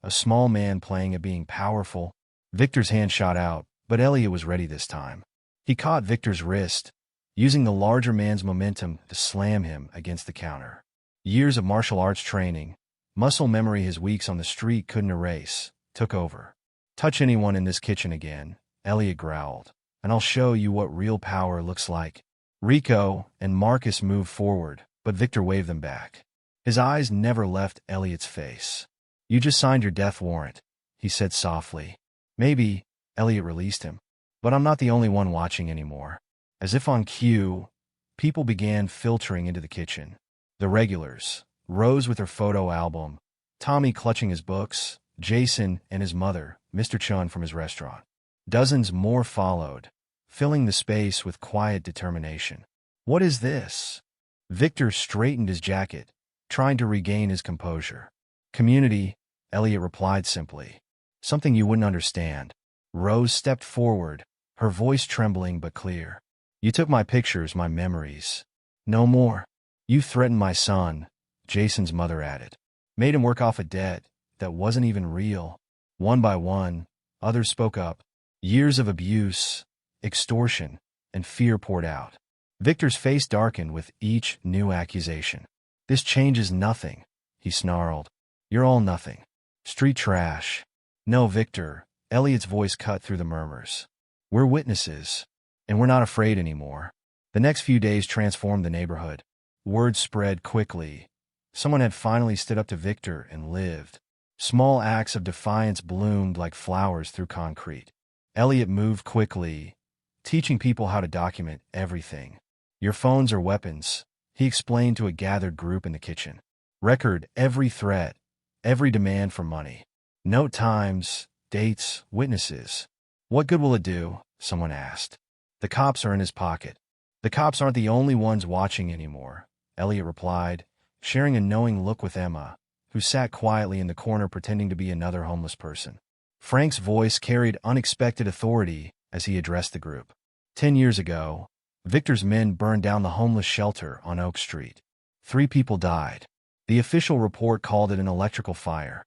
Speaker 1: A small man playing at being powerful. Victor's hand shot out, but Elliot was ready this time. He caught Victor's wrist, using the larger man's momentum to slam him against the counter. Years of martial arts training, muscle memory his weeks on the street couldn't erase, took over. Touch anyone in this kitchen again, Elliot growled, and I'll show you what real power looks like. Rico and Marcus moved forward, but Victor waved them back. His eyes never left Elliot's face. You just signed your death warrant, he said softly. Maybe, Elliot released him. But I'm not the only one watching anymore. As if on cue, people began filtering into the kitchen. The regulars, Rose with her photo album, Tommy clutching his books, Jason and his mother, Mr. Chun from his restaurant. Dozens more followed, filling the space with quiet determination. What is this? Victor straightened his jacket, trying to regain his composure. Community, Elliot replied simply. Something you wouldn't understand. Rose stepped forward, her voice trembling but clear. You took my pictures, my memories. No more. You threatened my son, Jason's mother added. Made him work off a debt that wasn't even real. One by one, others spoke up. Years of abuse, extortion, and fear poured out. Victor's face darkened with each new accusation. This changes nothing, he snarled. You're all nothing. Street trash. No, Victor, Elliot's voice cut through the murmurs. We're witnesses, and we're not afraid anymore. The next few days transformed the neighborhood. Word spread quickly. Someone had finally stood up to Victor and lived. Small acts of defiance bloomed like flowers through concrete. Elliot moved quickly, teaching people how to document everything. Your phones are weapons, he explained to a gathered group in the kitchen. Record every threat, every demand for money. Note times, dates, witnesses. What good will it do? Someone asked. The cops are in his pocket. The cops aren't the only ones watching anymore, Elliot replied, sharing a knowing look with Emma, who sat quietly in the corner pretending to be another homeless person. Frank's voice carried unexpected authority as he addressed the group. 10 years ago, Victor's men burned down the homeless shelter on Oak Street. 3 people died. The official report called it an electrical fire.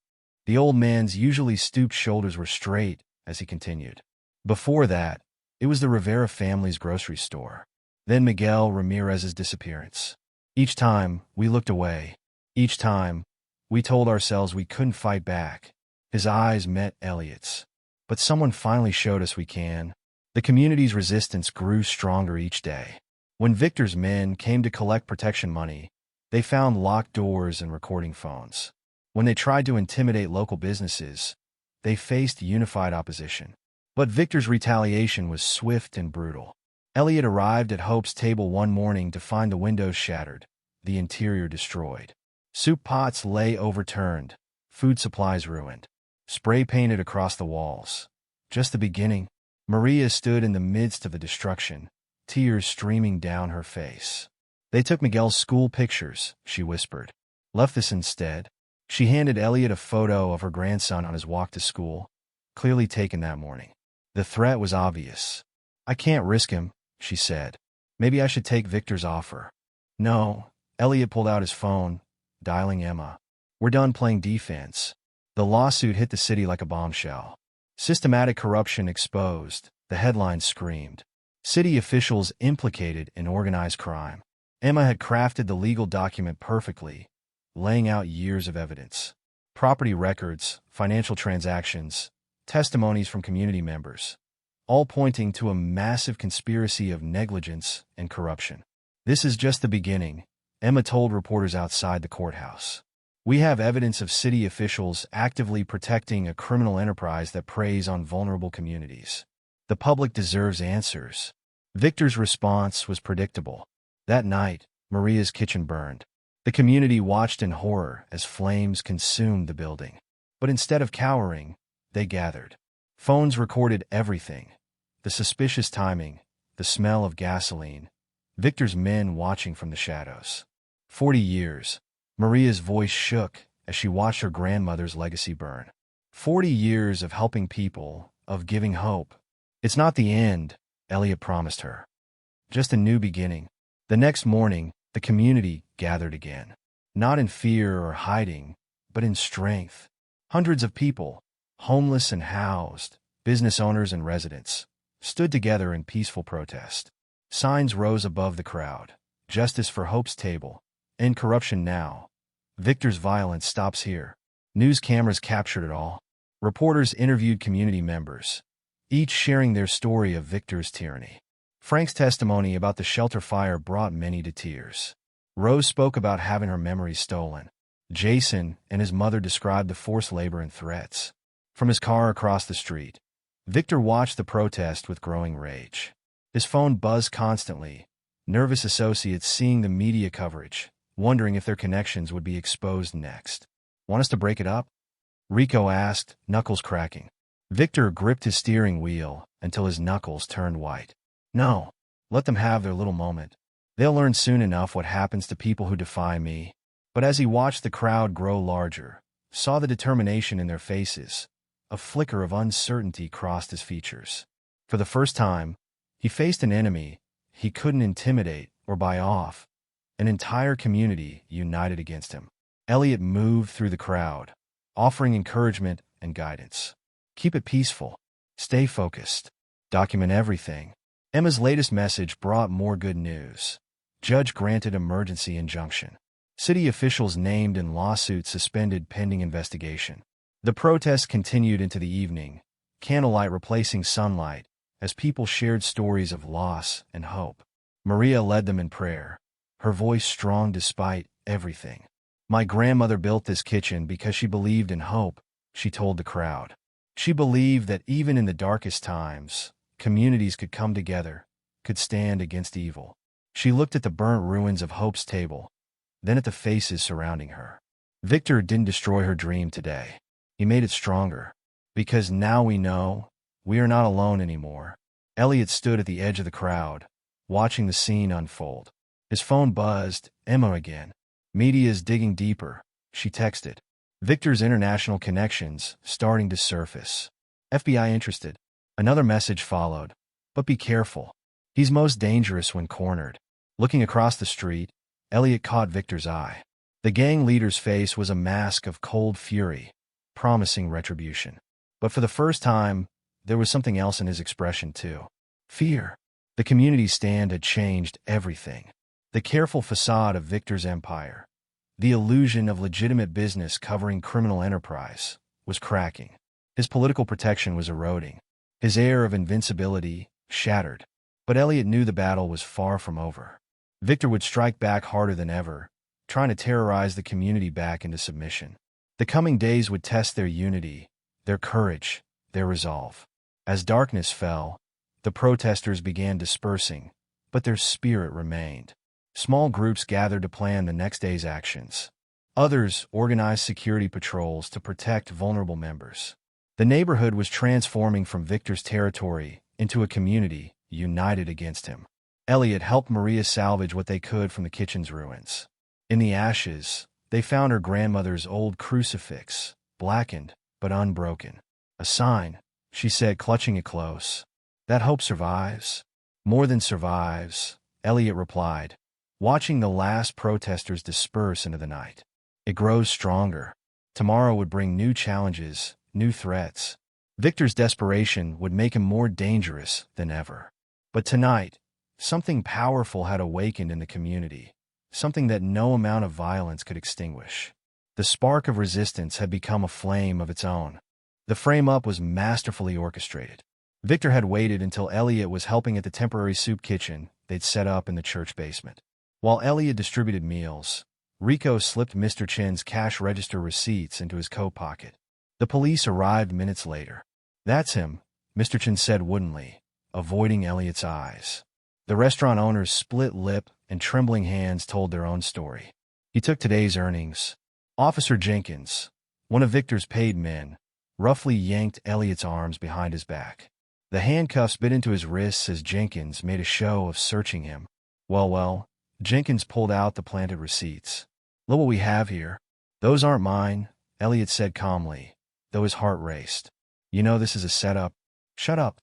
Speaker 1: The old man's usually stooped shoulders were straight as he continued. Before that, it was the Rivera family's grocery store. Then Miguel Ramirez's disappearance. Each time, we looked away. Each time, we told ourselves we couldn't fight back. His eyes met Elliot's. But someone finally showed us we can. The community's resistance grew stronger each day. When Victor's men came to collect protection money, they found locked doors and recording phones. When they tried to intimidate local businesses, they faced unified opposition. But Victor's retaliation was swift and brutal. Elliot arrived at Hope's table one morning to find the windows shattered, the interior destroyed. Soup pots lay overturned, food supplies ruined, spray painted across the walls. Just the beginning. Maria stood in the midst of the destruction, tears streaming down her face. They took Miguel's school pictures, she whispered. Left this instead. She handed Elliot a photo of her grandson on his walk to school, clearly taken that morning. The threat was obvious. "I can't risk him," she said. "Maybe I should take Victor's offer." "No." Elliot pulled out his phone, dialing Emma. "We're done playing defense." The lawsuit hit the city like a bombshell. Systematic corruption exposed, the headlines screamed. City officials implicated in organized crime. Emma had crafted the legal document perfectly, laying out years of evidence. Property records, financial transactions, testimonies from community members, all pointing to a massive conspiracy of negligence and corruption. "This is just the beginning," Emma told reporters outside the courthouse. "We have evidence of city officials actively protecting a criminal enterprise that preys on vulnerable communities. The public deserves answers." Victor's response was predictable. That night, Maria's kitchen burned. The community watched in horror as flames consumed the building. But instead of cowering, they gathered. Phones recorded everything: the suspicious timing, the smell of gasoline, Victor's men watching from the shadows. 40 years. Maria's voice shook as she watched her grandmother's legacy burn. 40 years of helping people, of giving hope. "It's not the end," Elliot promised her. "Just a new beginning." The next morning, the community gathered again. Not in fear or hiding, but in strength. Hundreds of people, homeless and housed, business owners and residents, stood together in peaceful protest. Signs rose above the crowd: "Justice for Hope's table. End corruption now. Victor's violence stops here." News cameras captured it all. Reporters interviewed community members, each sharing their story of Victor's tyranny. Frank's testimony about the shelter fire brought many to tears. Rose spoke about having her memories stolen. Jason and his mother described the forced labor and threats. From his car across the street, Victor watched the protest with growing rage. His phone buzzed constantly, nervous associates seeing the media coverage, wondering if their connections would be exposed next. "Want us to break it up?" Rico asked, knuckles cracking. Victor gripped his steering wheel until his knuckles turned white. "No, let them have their little moment. They'll learn soon enough what happens to people who defy me." But as he watched the crowd grow larger, saw the determination in their faces, a flicker of uncertainty crossed his features. For the first time, he faced an enemy he couldn't intimidate or buy off, an entire community united against him. Elliot moved through the crowd, offering encouragement and guidance. "Keep it peaceful. Stay focused. Document everything." Emma's latest message brought more good news. Judge granted emergency injunction. City officials named in lawsuit suspended pending investigation. The protests continued into the evening, candlelight replacing sunlight, as people shared stories of loss and hope. Maria led them in prayer, her voice strong despite everything. "My grandmother built this kitchen because she believed in hope," she told the crowd. She believed that even in the darkest times, communities could come together, could stand against evil. She looked at the burnt ruins of Hope's table, then at the faces surrounding her. Victor didn't destroy her dream today. He made it stronger. Because now we know, we are not alone anymore. Elliot stood at the edge of the crowd, watching the scene unfold. His phone buzzed, Emma again. "Media's digging deeper," she texted. Victor's international connections starting to surface. "FBI interested." Another message followed. "But be careful. He's most dangerous when cornered." Looking across the street, Elliot caught Victor's eye. The gang leader's face was a mask of cold fury, promising retribution. But for the first time, there was something else in his expression too. Fear. The community stand had changed everything. The careful facade of Victor's empire, the illusion of legitimate business covering criminal enterprise, was cracking. His political protection was eroding. His air of invincibility shattered. But Elliot knew the battle was far from over. Victor would strike back harder than ever, trying to terrorize the community back into submission. The coming days would test their unity, their courage, their resolve. As darkness fell, the protesters began dispersing, but their spirit remained. Small groups gathered to plan the next day's actions. Others organized security patrols to protect vulnerable members. The neighborhood was transforming from Victor's territory into a community united against him. Elliot helped Maria salvage what they could from the kitchen's ruins. In the ashes, They found her grandmother's old crucifix, blackened but unbroken. A sign, she said, clutching it close. That hope survives. More than survives, Elliot replied, watching the last protesters disperse into the night. It grows stronger. Tomorrow would bring new challenges, new threats. Victor's desperation would make him more dangerous than ever. But tonight, something powerful had awakened in the community, something that no amount of violence could extinguish. The spark of resistance had become a flame of its own. The frame-up was masterfully orchestrated. Victor had waited until Elliot was helping at the temporary soup kitchen they'd set up in the church basement. While Elliot distributed meals, Rico slipped Mr. Chin's cash register receipts into his coat pocket. The police arrived minutes later. That's him, Mr. Chin said woodenly, avoiding Elliot's eyes. The restaurant owner's split lip and trembling hands told their own story. He took today's earnings. Officer Jenkins, one of Victor's paid men, roughly yanked Elliot's arms behind his back. The handcuffs bit into his wrists as Jenkins made a show of searching him. Well, Jenkins pulled out the planted receipts. Look what we have here. Those aren't mine, Elliot said calmly, though his heart raced. You know this is a setup. Shut up.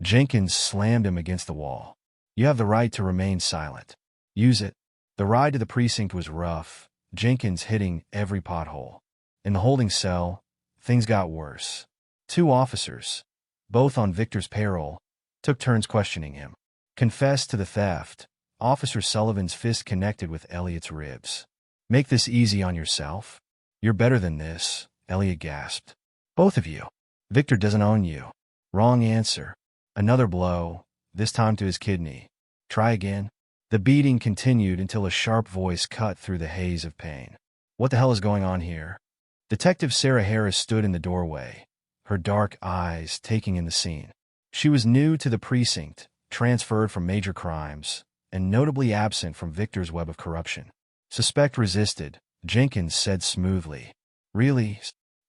Speaker 1: Jenkins slammed him against the wall. You have the right to remain silent. Use it. The ride to the precinct was rough, Jenkins hitting every pothole. In the holding cell, things got worse. 2 officers, both on Victor's payroll, took turns questioning him. Confessed to the theft. Officer Sullivan's fist connected with Elliot's ribs. Make this easy on yourself. You're better than this, Elliot gasped. Both of you. Victor doesn't own you. Wrong answer. Another blow, this time to his kidney. Try again. The beating continued until a sharp voice cut through the haze of pain. What the hell is going on here? Detective Sarah Harris stood in the doorway, her dark eyes taking in the scene. She was new to the precinct, transferred from major crimes, and notably absent from Victor's web of corruption. Suspect resisted, Jenkins said smoothly. Really?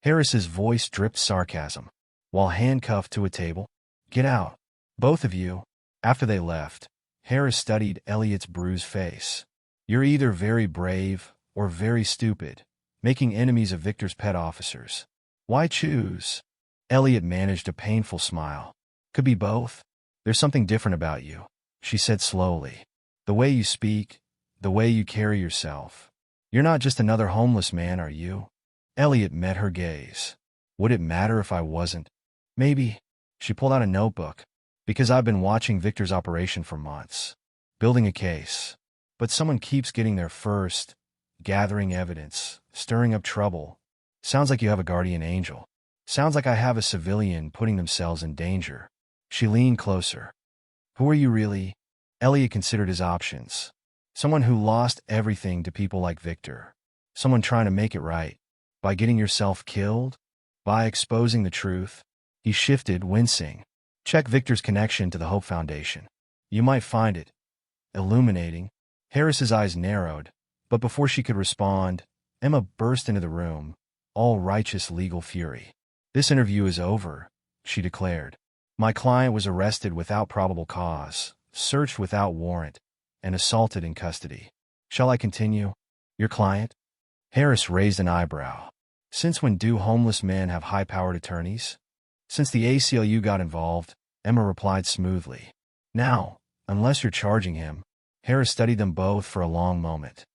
Speaker 1: Harris's voice dripped sarcasm. While handcuffed to a table? Get out. Both of you. After they left, Harris studied Elliot's bruised face. You're either very brave or very stupid, making enemies of Victor's pet officers. Why choose? Elliot managed a painful smile. Could be both. There's something different about you, she said slowly. The way you speak, the way you carry yourself. You're not just another homeless man, are you? Elliot met her gaze. Would it matter if I wasn't? Maybe. She pulled out a notebook. Because I've been watching Victor's operation for months. Building a case. But someone keeps getting there first, gathering evidence, stirring up trouble. Sounds like you have a guardian angel. Sounds like I have a civilian putting themselves in danger. She leaned closer. Who are you really? Elliot considered his options. Someone who lost everything to people like Victor. Someone trying to make it right. By getting yourself killed? By exposing the truth? He shifted, wincing. Check Victor's connection to the Hope Foundation. You might find it illuminating. Harris's eyes narrowed, but before she could respond, Emma burst into the room, all righteous legal fury. This interview is over, she declared. My client was arrested without probable cause, searched without warrant, and assaulted in custody. Shall I continue? Your client? Harris raised an eyebrow. Since when do homeless men have high-powered attorneys? Since the ACLU got involved, Emma replied smoothly. Now, unless you're charging him. Harris studied them both for a long moment.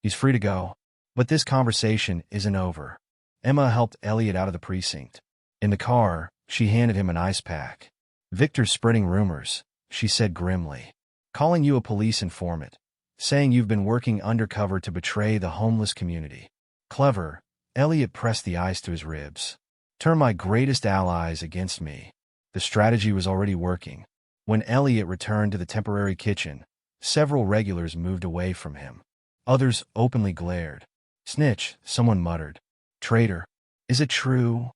Speaker 1: He's free to go. But this conversation isn't over. Emma helped Elliot out of the precinct. In the car, she handed him an ice pack. Victor's spreading rumors, she said grimly. Calling you a police informant. Saying you've been working undercover to betray the homeless community. Clever. Elliot pressed the ice to his ribs. Turn my greatest allies against me. The strategy was already working. When Elliot returned to the temporary kitchen, several regulars moved away from him. Others openly glared. Snitch, someone muttered. Traitor. Is it true?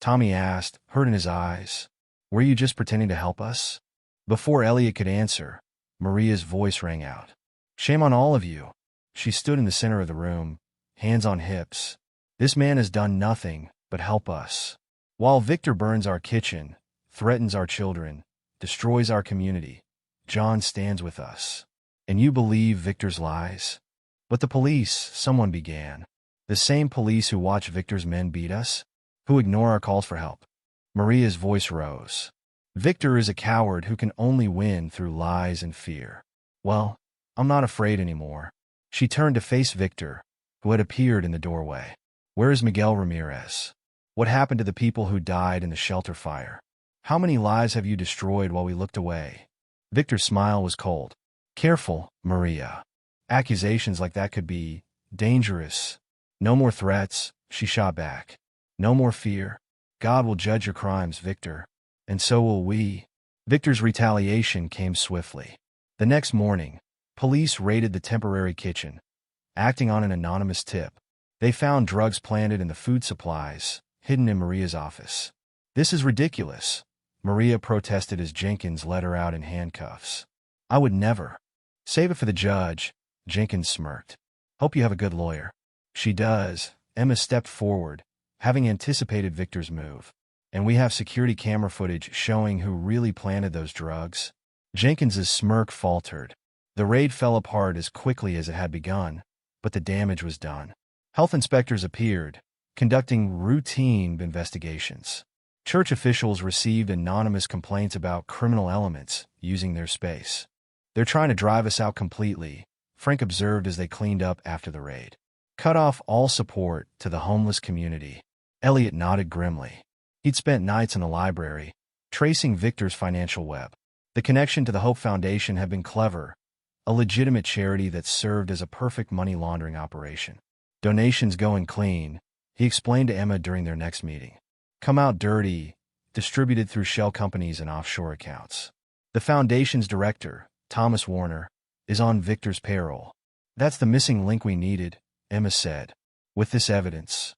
Speaker 1: Tommy asked, hurt in his eyes. Were you just pretending to help us? Before Elliot could answer, Maria's voice rang out. Shame on all of you. She stood in the center of the room, hands on hips. This man has done nothing but help us. While Victor burns our kitchen, threatens our children, destroys our community, John stands with us. And you believe Victor's lies? But the police, someone began. The same police who watch Victor's men beat us? Who ignore our calls for help? Maria's voice rose. Victor is a coward who can only win through lies and fear. Well, I'm not afraid anymore. She turned to face Victor, who had appeared in the doorway. Where is Miguel Ramirez? What happened to the people who died in the shelter fire? How many lives have you destroyed while we looked away? Victor's smile was cold. Careful, Maria. Accusations like that could be dangerous. No more threats, she shot back. No more fear. God will judge your crimes, Victor. And so will we. Victor's retaliation came swiftly. The next morning, police raided the temporary kitchen, acting on an anonymous tip. They found drugs planted in the food supplies, hidden in Maria's office. This is ridiculous, Maria protested as Jenkins led her out in handcuffs. I would never. Save it for the judge, Jenkins smirked. Hope you have a good lawyer. She does. Emma stepped forward, having anticipated Victor's move. And we have security camera footage showing who really planted those drugs. Jenkins's smirk faltered. The raid fell apart as quickly as it had begun, but the damage was done. Health inspectors appeared, conducting routine investigations. Church officials received anonymous complaints about criminal elements using their space. They're trying to drive us out completely, Frank observed as they cleaned up after the raid. Cut off all support to the homeless community. Elliot nodded grimly. He'd spent nights in the library, tracing Victor's financial web. The connection to the Hope Foundation had been clever, a legitimate charity that served as a perfect money laundering operation. Donations going clean, he explained to Emma during their next meeting. Come out dirty, distributed through shell companies and offshore accounts. The foundation's director, Thomas Warner, is on Victor's payroll. That's the missing link we needed, Emma said. With this evidence.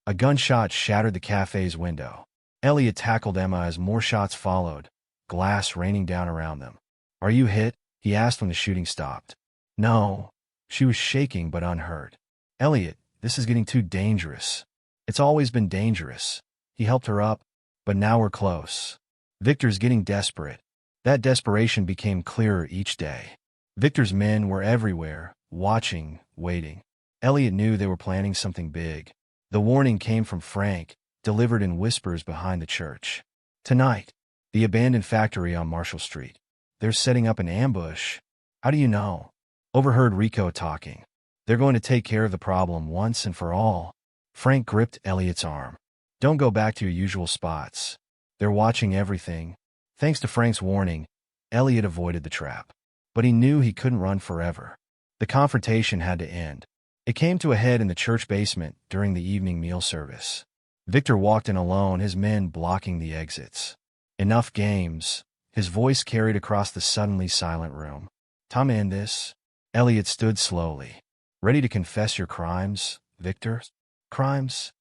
Speaker 1: A gunshot shattered the cafe's window. Elliot tackled Emma as more shots followed, glass raining down around them. Are you hit? He asked when the shooting stopped. No. She was shaking but unhurt. Elliot, this is getting too dangerous. It's always been dangerous. He helped her up, but now we're close. Victor's getting desperate. That desperation became clearer each day. Victor's men were everywhere, watching, waiting. Elliot knew they were planning something big. The warning came from Frank, delivered in whispers behind the church. Tonight, the abandoned factory on Marshall Street. They're setting up an ambush. How do you know? Overheard Rico talking. They're going to take care of the problem once and for all. Frank gripped Elliot's arm. Don't go back to your usual spots. They're watching everything. Thanks to Frank's warning, Elliot avoided the trap. But he knew he couldn't run forever. The confrontation had to end. It came to a head in the church basement during the evening meal service. Victor walked in alone, his men blocking the exits. Enough games. His voice carried across the suddenly silent room. Time to end this. Elliot stood slowly. Ready to confess your crimes, Victor? Crimes?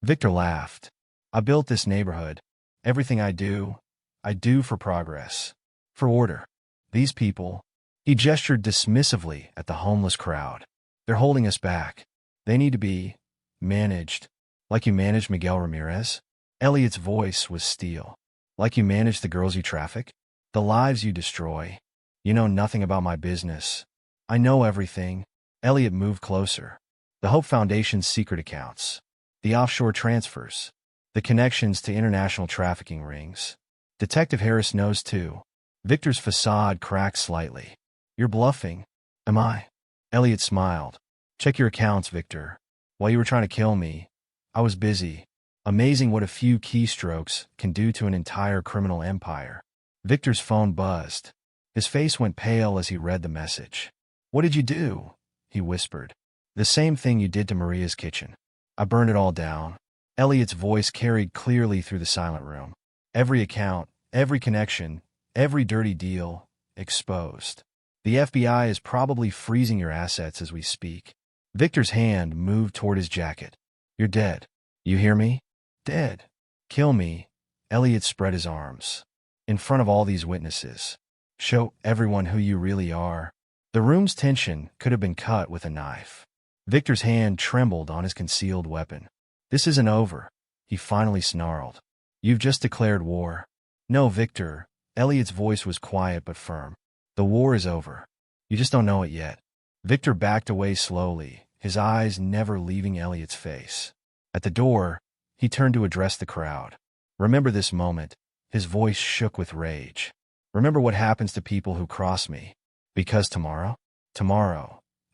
Speaker 1: Victor laughed. I built this neighborhood. Everything I do for progress. For order. These people. He gestured dismissively at the homeless crowd. They're holding us back. They need to be managed. Like you managed Miguel Ramirez? Elliot's voice was steel. Like you managed the girls you traffic? The lives you destroy? You know nothing about my business. I know everything. Elliot moved closer. The Hope Foundation's secret accounts. The offshore transfers. The connections to international trafficking rings. Detective Harris knows too. Victor's facade cracked slightly. You're bluffing. Am I? Elliot smiled. Check your accounts, Victor. While you were trying to kill me, I was busy. Amazing what a few keystrokes can do to an entire criminal empire. Victor's phone buzzed. His face went pale as he read the message. What did you do? He whispered. The same thing you did to Maria's kitchen. I burned it all down. Elliot's voice carried clearly through the silent room. Every account, every connection, every dirty deal, exposed. The FBI is probably freezing your assets as we speak. Victor's hand moved toward his jacket. You're dead. You hear me? Dead. Kill me. Elliot spread his arms. In front of all these witnesses. Show everyone who you really are. The room's tension could have been cut with a knife. Victor's hand trembled on his concealed weapon. This isn't over, he finally snarled. You've just declared war. No, Victor. Elliot's voice was quiet but firm. The war is over. You just don't know it yet. Victor backed away slowly, his eyes never leaving Elliot's face. At the door, he turned to address the crowd. "Remember this moment." His voice shook with rage. "Remember what happens to people who cross me. Because tomorrow,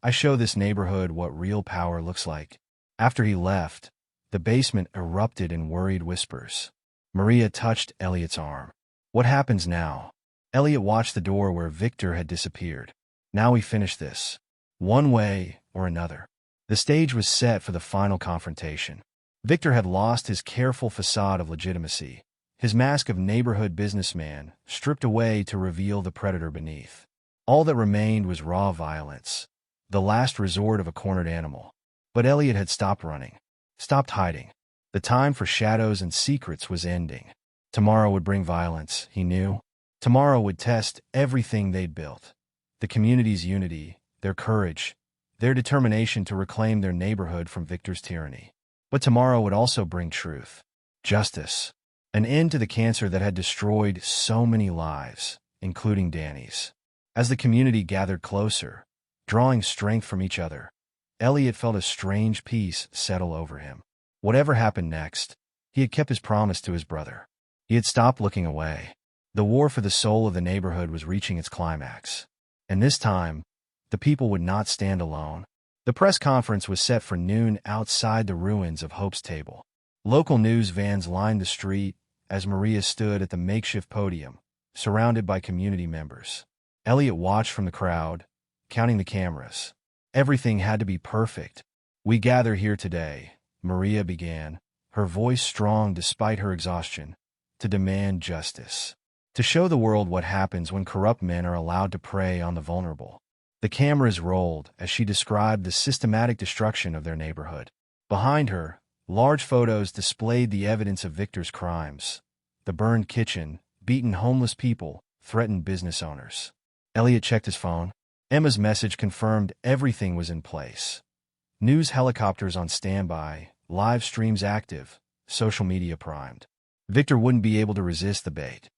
Speaker 1: I show this neighborhood what real power looks like." After he left, the basement erupted in worried whispers. Maria touched Elliot's arm. "What happens now?" Elliot watched the door where Victor had disappeared. "Now we finish this. One way or another." The stage was set for the final confrontation. Victor had lost his careful facade of legitimacy, his mask of neighborhood businessman stripped away to reveal the predator beneath. All that remained was raw violence, the last resort of a cornered animal. But Elliot had stopped running, stopped hiding. The time for shadows and secrets was ending. Tomorrow would bring violence, he knew. Tomorrow would test everything they'd built. The community's unity, their courage, their determination to reclaim their neighborhood from Victor's tyranny. But tomorrow would also bring truth, justice, an end to the cancer that had destroyed so many lives, including Danny's. As the community gathered closer, drawing strength from each other, Elliot felt a strange peace settle over him. Whatever happened next, he had kept his promise to his brother. He had stopped looking away. The war for the soul of the neighborhood was reaching its climax. And this time, the people would not stand alone. The press conference was set for noon outside the ruins of Hope's Table. Local news vans lined the street as Maria stood at the makeshift podium, surrounded by community members. Elliot watched from the crowd, counting the cameras. Everything had to be perfect. "We gather here today," Maria began, her voice strong despite her exhaustion, "to demand justice. To show the world what happens when corrupt men are allowed to prey on the vulnerable." The cameras rolled as she described the systematic destruction of their neighborhood. Behind her, large photos displayed the evidence of Victor's crimes. The burned kitchen, beaten homeless people, threatened business owners. Elliot checked his phone. Emma's message confirmed everything was in place. News helicopters on standby, live streams active, social media primed. Victor wouldn't be able to resist the bait.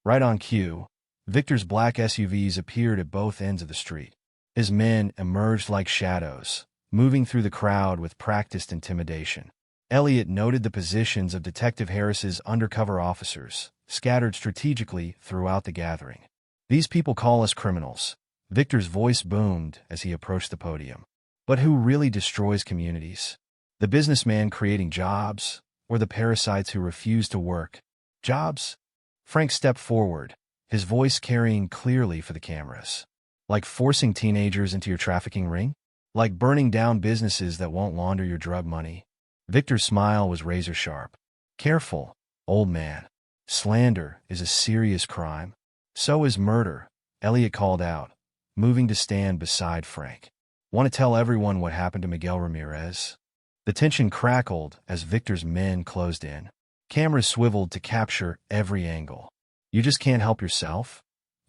Speaker 1: Right on cue, Victor's black SUVs appeared at both ends of the street. His men emerged like shadows, moving through the crowd with practiced intimidation. Elliot noted the positions of Detective Harris's undercover officers, scattered strategically throughout the gathering. "These people call us criminals." Victor's voice boomed as he approached the podium. "But who really destroys communities? The businessman creating jobs, or the parasites who refuse to work? Jobs?" Frank stepped forward, his voice carrying clearly for the cameras. "Like forcing teenagers into your trafficking ring? Like burning down businesses that won't launder your drug money?" Victor's smile was razor-sharp. "Careful, old man. Slander is a serious crime. So is murder," Elliot called out, moving to stand beside Frank. "Want to tell everyone what happened to Miguel Ramirez?" The tension crackled as Victor's men closed in. Cameras swiveled to capture every angle. "You just can't help yourself?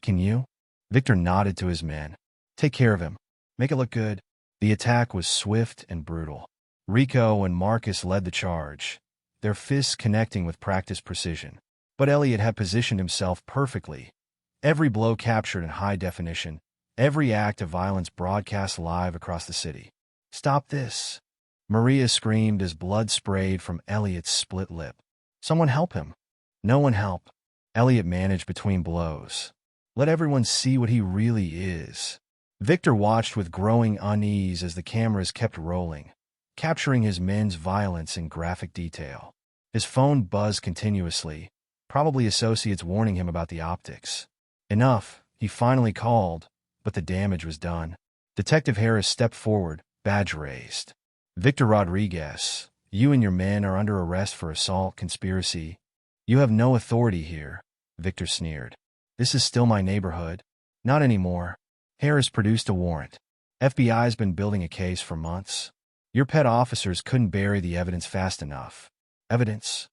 Speaker 1: Can you?" Victor nodded to his men. "Take care of him. Make it look good." The attack was swift and brutal. Rico and Marcus led the charge, their fists connecting with practiced precision. But Elliot had positioned himself perfectly. Every blow captured in high definition, every act of violence broadcast live across the city. "Stop this!" Maria screamed as blood sprayed from Elliot's split lip. "Someone help him." No one help. Elliot managed between blows. "Let everyone see what he really is." Victor watched with growing unease as the cameras kept rolling, capturing his men's violence in graphic detail. His phone buzzed continuously, probably associates warning him about the optics. "Enough," he finally called, but the damage was done. Detective Harris stepped forward, badge raised. "Victor Rodriguez, you and your men are under arrest for assault conspiracy. You have no authority here," Victor sneered. "This is still my neighborhood." "Not anymore." Harris produced a warrant. "FBI's been building a case for months. Your pet officers couldn't bury the evidence fast enough." "Evidence?"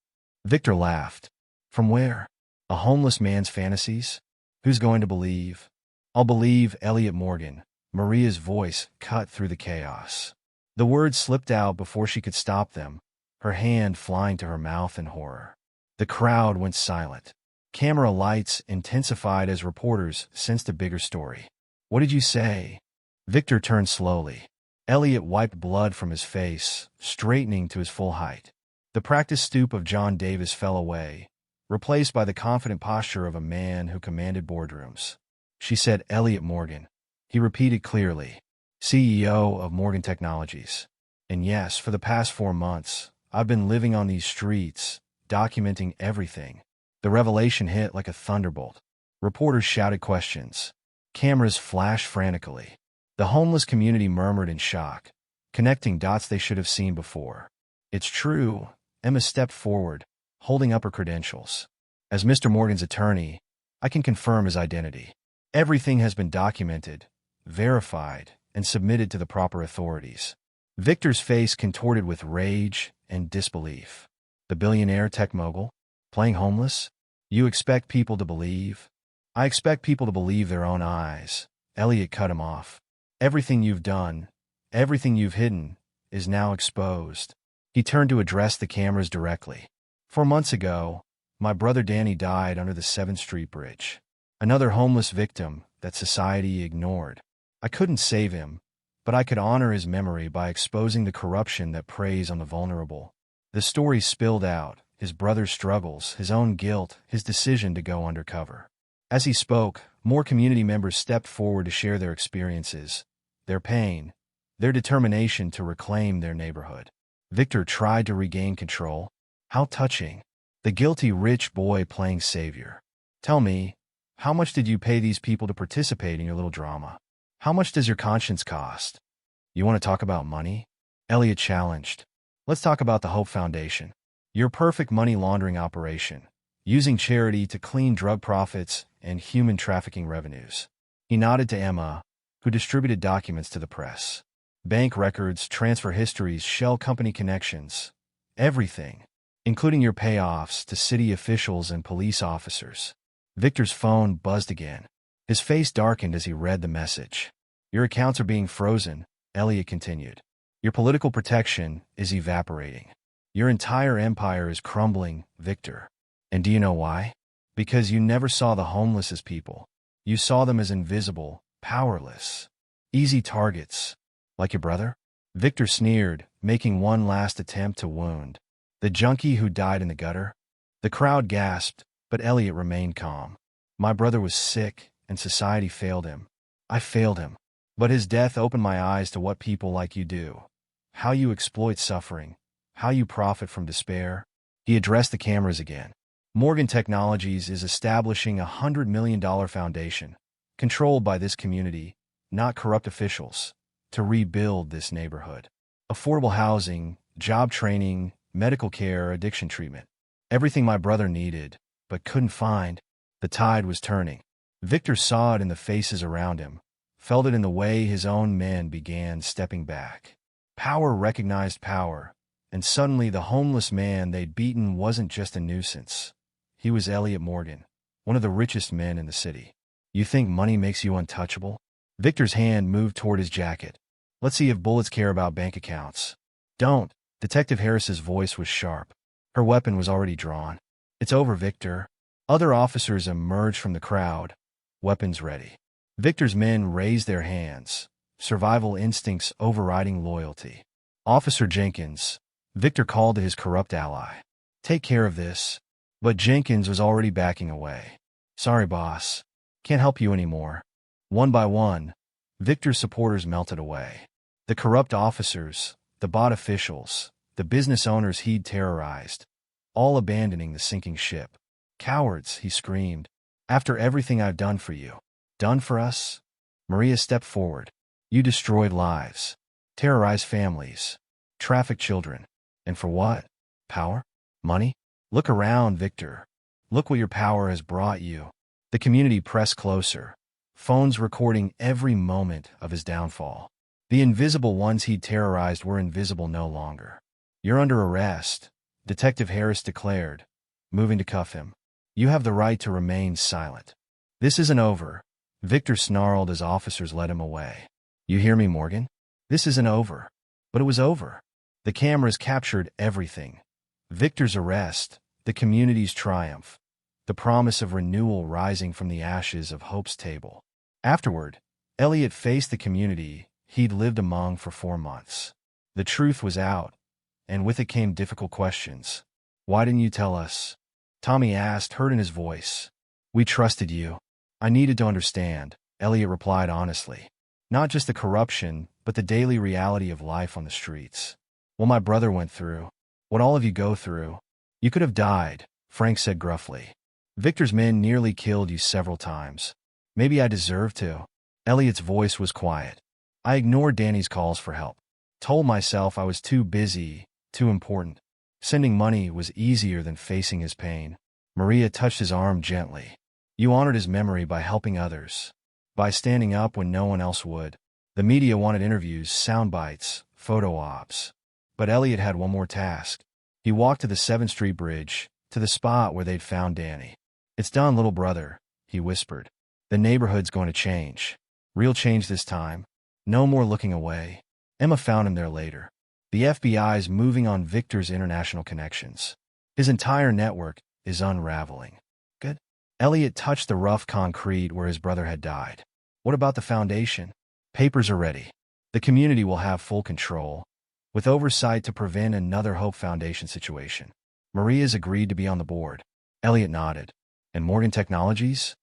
Speaker 1: Victor laughed. "From where? A homeless man's fantasies? Who's going to believe?" "I'll believe Elliot Morgan." Maria's voice cut through the chaos. The words slipped out before she could stop them, her hand flying to her mouth in horror. The crowd went silent. Camera lights intensified as reporters sensed a bigger story. "What did you say?" Victor turned slowly. Elliot wiped blood from his face, straightening to his full height. The practiced stoop of John Davis fell away, replaced by the confident posture of a man who commanded boardrooms. She said, "Elliot Morgan." He repeated clearly, "CEO of Morgan Technologies. And yes, for the past 4 months, I've been living on these streets, documenting everything." The revelation hit like a thunderbolt. Reporters shouted questions. Cameras flashed frantically. The homeless community murmured in shock, connecting dots they should have seen before. "It's true." Emma stepped forward, holding up her credentials. "As Mr. Morgan's attorney, I can confirm his identity. Everything has been documented, verified, and submitted to the proper authorities." Victor's face contorted with rage and disbelief. The billionaire tech mogul? Playing homeless? "You expect people to believe?" "I expect people to believe their own eyes." Elliot cut him off. "Everything you've done, everything you've hidden, is now exposed." He turned to address the cameras directly. "4 months ago, my brother Danny died under the 7th Street Bridge. Another homeless victim that society ignored. I couldn't save him, but I could honor his memory by exposing the corruption that preys on the vulnerable." The story spilled out, his brother's struggles, his own guilt, his decision to go undercover. As he spoke, more community members stepped forward to share their experiences, their pain, their determination to reclaim their neighborhood. Victor tried to regain control. How touching. The guilty rich boy playing savior. "Tell me, how much did you pay these people to participate in your little drama? How much does your conscience cost?" "You want to talk about money?" Elliot challenged. "Let's talk about the Hope Foundation. Your perfect money laundering operation, using charity to clean drug profits and human trafficking revenues." He nodded to Emma, who distributed documents to the press. Bank records, transfer histories, shell company connections. Everything, including your payoffs to city officials and police officers. Victor's phone buzzed again. His face darkened as he read the message. "Your accounts are being frozen," Elliot continued. "Your political protection is evaporating. Your entire empire is crumbling, Victor. And do you know why? Because you never saw the homeless as people. You saw them as invisible, powerless, easy targets. Like your brother?" Victor sneered, making one last attempt to wound. "The junkie who died in the gutter?" The crowd gasped, but Elliot remained calm. "My brother was sick, and society failed him. I failed him. But his death opened my eyes to what people like you do. How you exploit suffering. How you profit from despair." He addressed the cameras again. "Morgan Technologies is establishing a $100 million foundation, controlled by this community, not corrupt officials, to rebuild this neighborhood. Affordable housing, job training, medical care, addiction treatment. Everything my brother needed, but couldn't find." The tide was turning. Victor saw it in the faces around him, felt it in the way his own men began stepping back. Power recognized power, and suddenly the homeless man they'd beaten wasn't just a nuisance. He was Elliot Morgan, one of the richest men in the city. "You think money makes you untouchable?" Victor's hand moved toward his jacket. "Let's see if bullets care about bank accounts." "Don't." Detective Harris's voice was sharp. Her weapon was already drawn. "It's over, Victor." Other officers emerged from the crowd, weapons ready. Victor's men raised their hands, survival instincts overriding loyalty. "Officer Jenkins," Victor called to his corrupt ally. "Take care of this." But Jenkins was already backing away. "Sorry, boss. Can't help you anymore." One by one, Victor's supporters melted away. The corrupt officers, the bought officials, the business owners he'd terrorized, all abandoning the sinking ship. "Cowards," he screamed. "After everything I've done for you. Done for us?" Maria stepped forward. "You destroyed lives, terrorized families, trafficked children. And for what? Power? Money? Look around, Victor. Look what your power has brought you." The community pressed closer, phones recording every moment of his downfall. The invisible ones he'd terrorized were invisible no longer. "You're under arrest," Detective Harris declared, moving to cuff him. "You have the right to remain silent." "This isn't over," Victor snarled as officers led him away. "You hear me, Morgan? This isn't over." But it was over. The cameras captured everything. Victor's arrest, the community's triumph, the promise of renewal rising from the ashes of Hope's table. Afterward, Elliot faced the community, he'd lived among for 4 months. The truth was out, and with it came difficult questions. "Why didn't you tell us?" Tommy asked, hurt in his voice. "We trusted you. I needed to understand," Elliot replied honestly. "Not just the corruption, but the daily reality of life on the streets. What my brother went through. What all of you go through. You could have died," Frank said gruffly. "Victor's men nearly killed you several times. Maybe I deserved to." Elliot's voice was quiet. "I ignored Danny's calls for help. Told myself I was too busy, too important. Sending money was easier than facing his pain." Maria touched his arm gently. "You honored his memory by helping others. By standing up when no one else would. The media wanted interviews, sound bites, photo ops. But Elliot had one more task. He walked to the 7th Street Bridge, to the spot where they'd found Danny. "It's done, little brother," he whispered. "The neighborhood's going to change. Real change this time. No more looking away." Emma found him there later. The FBI's moving on Victor's international connections. His entire network is unraveling. "Good." Elliot touched the rough concrete where his brother had died. "What about the foundation?" "Papers are ready. The community will have full control, with oversight to prevent another Hope Foundation situation. Maria's agreed to be on the board." Elliot nodded. "And Morgan Technologies?"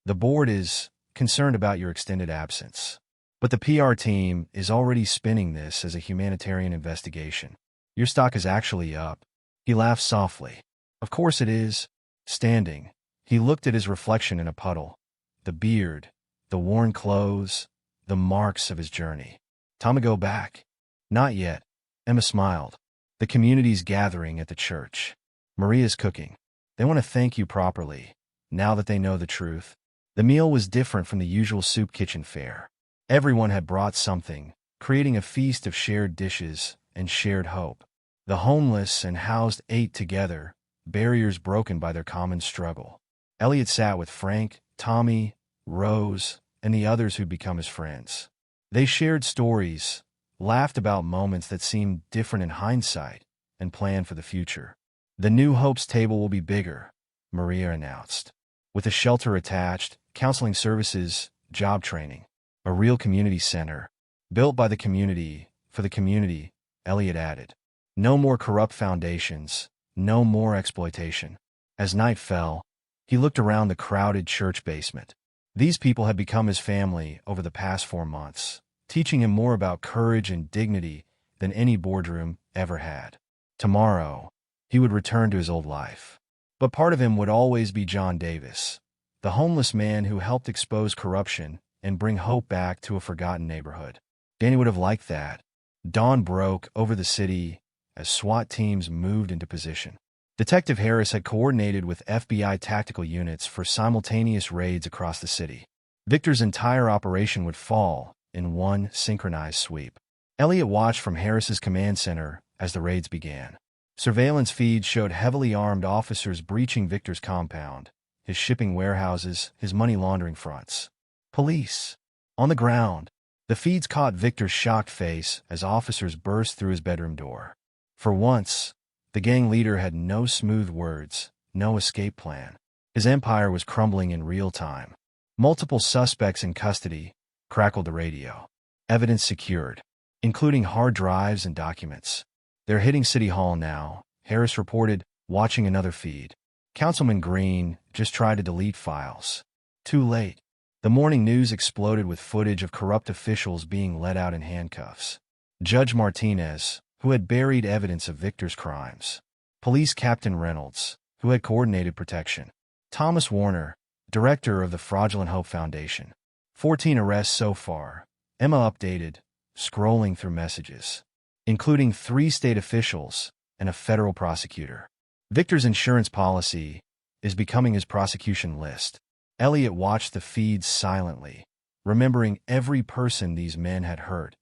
Speaker 1: "The board is concerned about your extended absence. But the PR team is already spinning this as a humanitarian investigation. Your stock is actually up." He laughed softly. "Of course it is." Standing, he looked at his reflection in a puddle. The beard, the worn clothes, the marks of his journey. "Time to go back?" "Not yet." Emma smiled. "The community's gathering at the church. Maria's cooking. They want to thank you properly, now that they know the truth." The meal was different from the usual soup kitchen fare. Everyone had brought something, creating a feast of shared dishes and shared hope. The homeless and housed ate together, barriers broken by their common struggle. Elliot sat with Frank, Tommy, Rose, and the others who'd become his friends. They shared stories, laughed about moments that seemed different in hindsight, and planned for the future. "The new Hope's table will be bigger," Maria announced. "With a shelter attached, counseling services, job training. A real community center. Built by the community, for the community," Elliot added. "No more corrupt foundations, no more exploitation." As night fell, he looked around the crowded church basement. These people had become his family over the past 4 months, teaching him more about courage and dignity than any boardroom ever had. Tomorrow, he would return to his old life. But part of him would always be John Davis, the homeless man who helped expose corruption and bring hope back to a forgotten neighborhood. Danny would have liked that. Dawn broke over the city as SWAT teams moved into position. Detective Harris had coordinated with FBI tactical units for simultaneous raids across the city. Victor's entire operation would fall in one synchronized sweep. Elliot watched from Harris's command center as the raids began. Surveillance feeds showed heavily armed officers breaching Victor's compound, his shipping warehouses, his money laundering fronts. Police. On the ground. The feeds caught Victor's shocked face as officers burst through his bedroom door. For once, the gang leader had no smooth words, no escape plan. His empire was crumbling in real time. "Multiple suspects in custody," crackled the radio. "Evidence secured, including hard drives and documents. They're hitting City Hall now," Harris reported, watching another feed. "Councilman Green just tried to delete files. Too late." The morning news exploded with footage of corrupt officials being led out in handcuffs. Judge Martinez, who had buried evidence of Victor's crimes. Police Captain Reynolds, who had coordinated protection. Thomas Warner, director of the Fraudulent Hope Foundation. 14 arrests so far, Emma updated, scrolling through messages, including 3 state officials and a federal prosecutor. Victor's insurance policy is becoming his prosecution list. Elliot watched the feeds silently, remembering every person these men had hurt,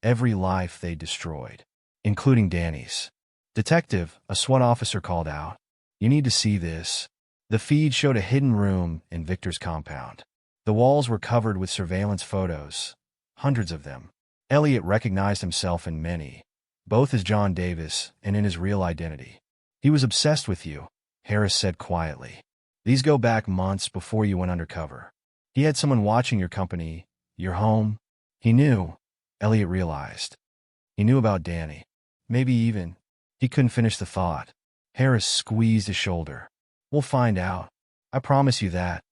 Speaker 1: every life they destroyed, including Danny's. "Detective," a SWAT officer called out. "You need to see this." The feed showed a hidden room in Victor's compound. The walls were covered with surveillance photos, hundreds of them. Elliot recognized himself in many, both as John Davis and in his real identity. "He was obsessed with you," Harris said quietly. "These go back months before you went undercover. He had someone watching your company, your home. He knew Elliot realized. He knew about Danny. Maybe even. He couldn't finish the thought. Harris squeezed his shoulder. We'll find out. I promise you that.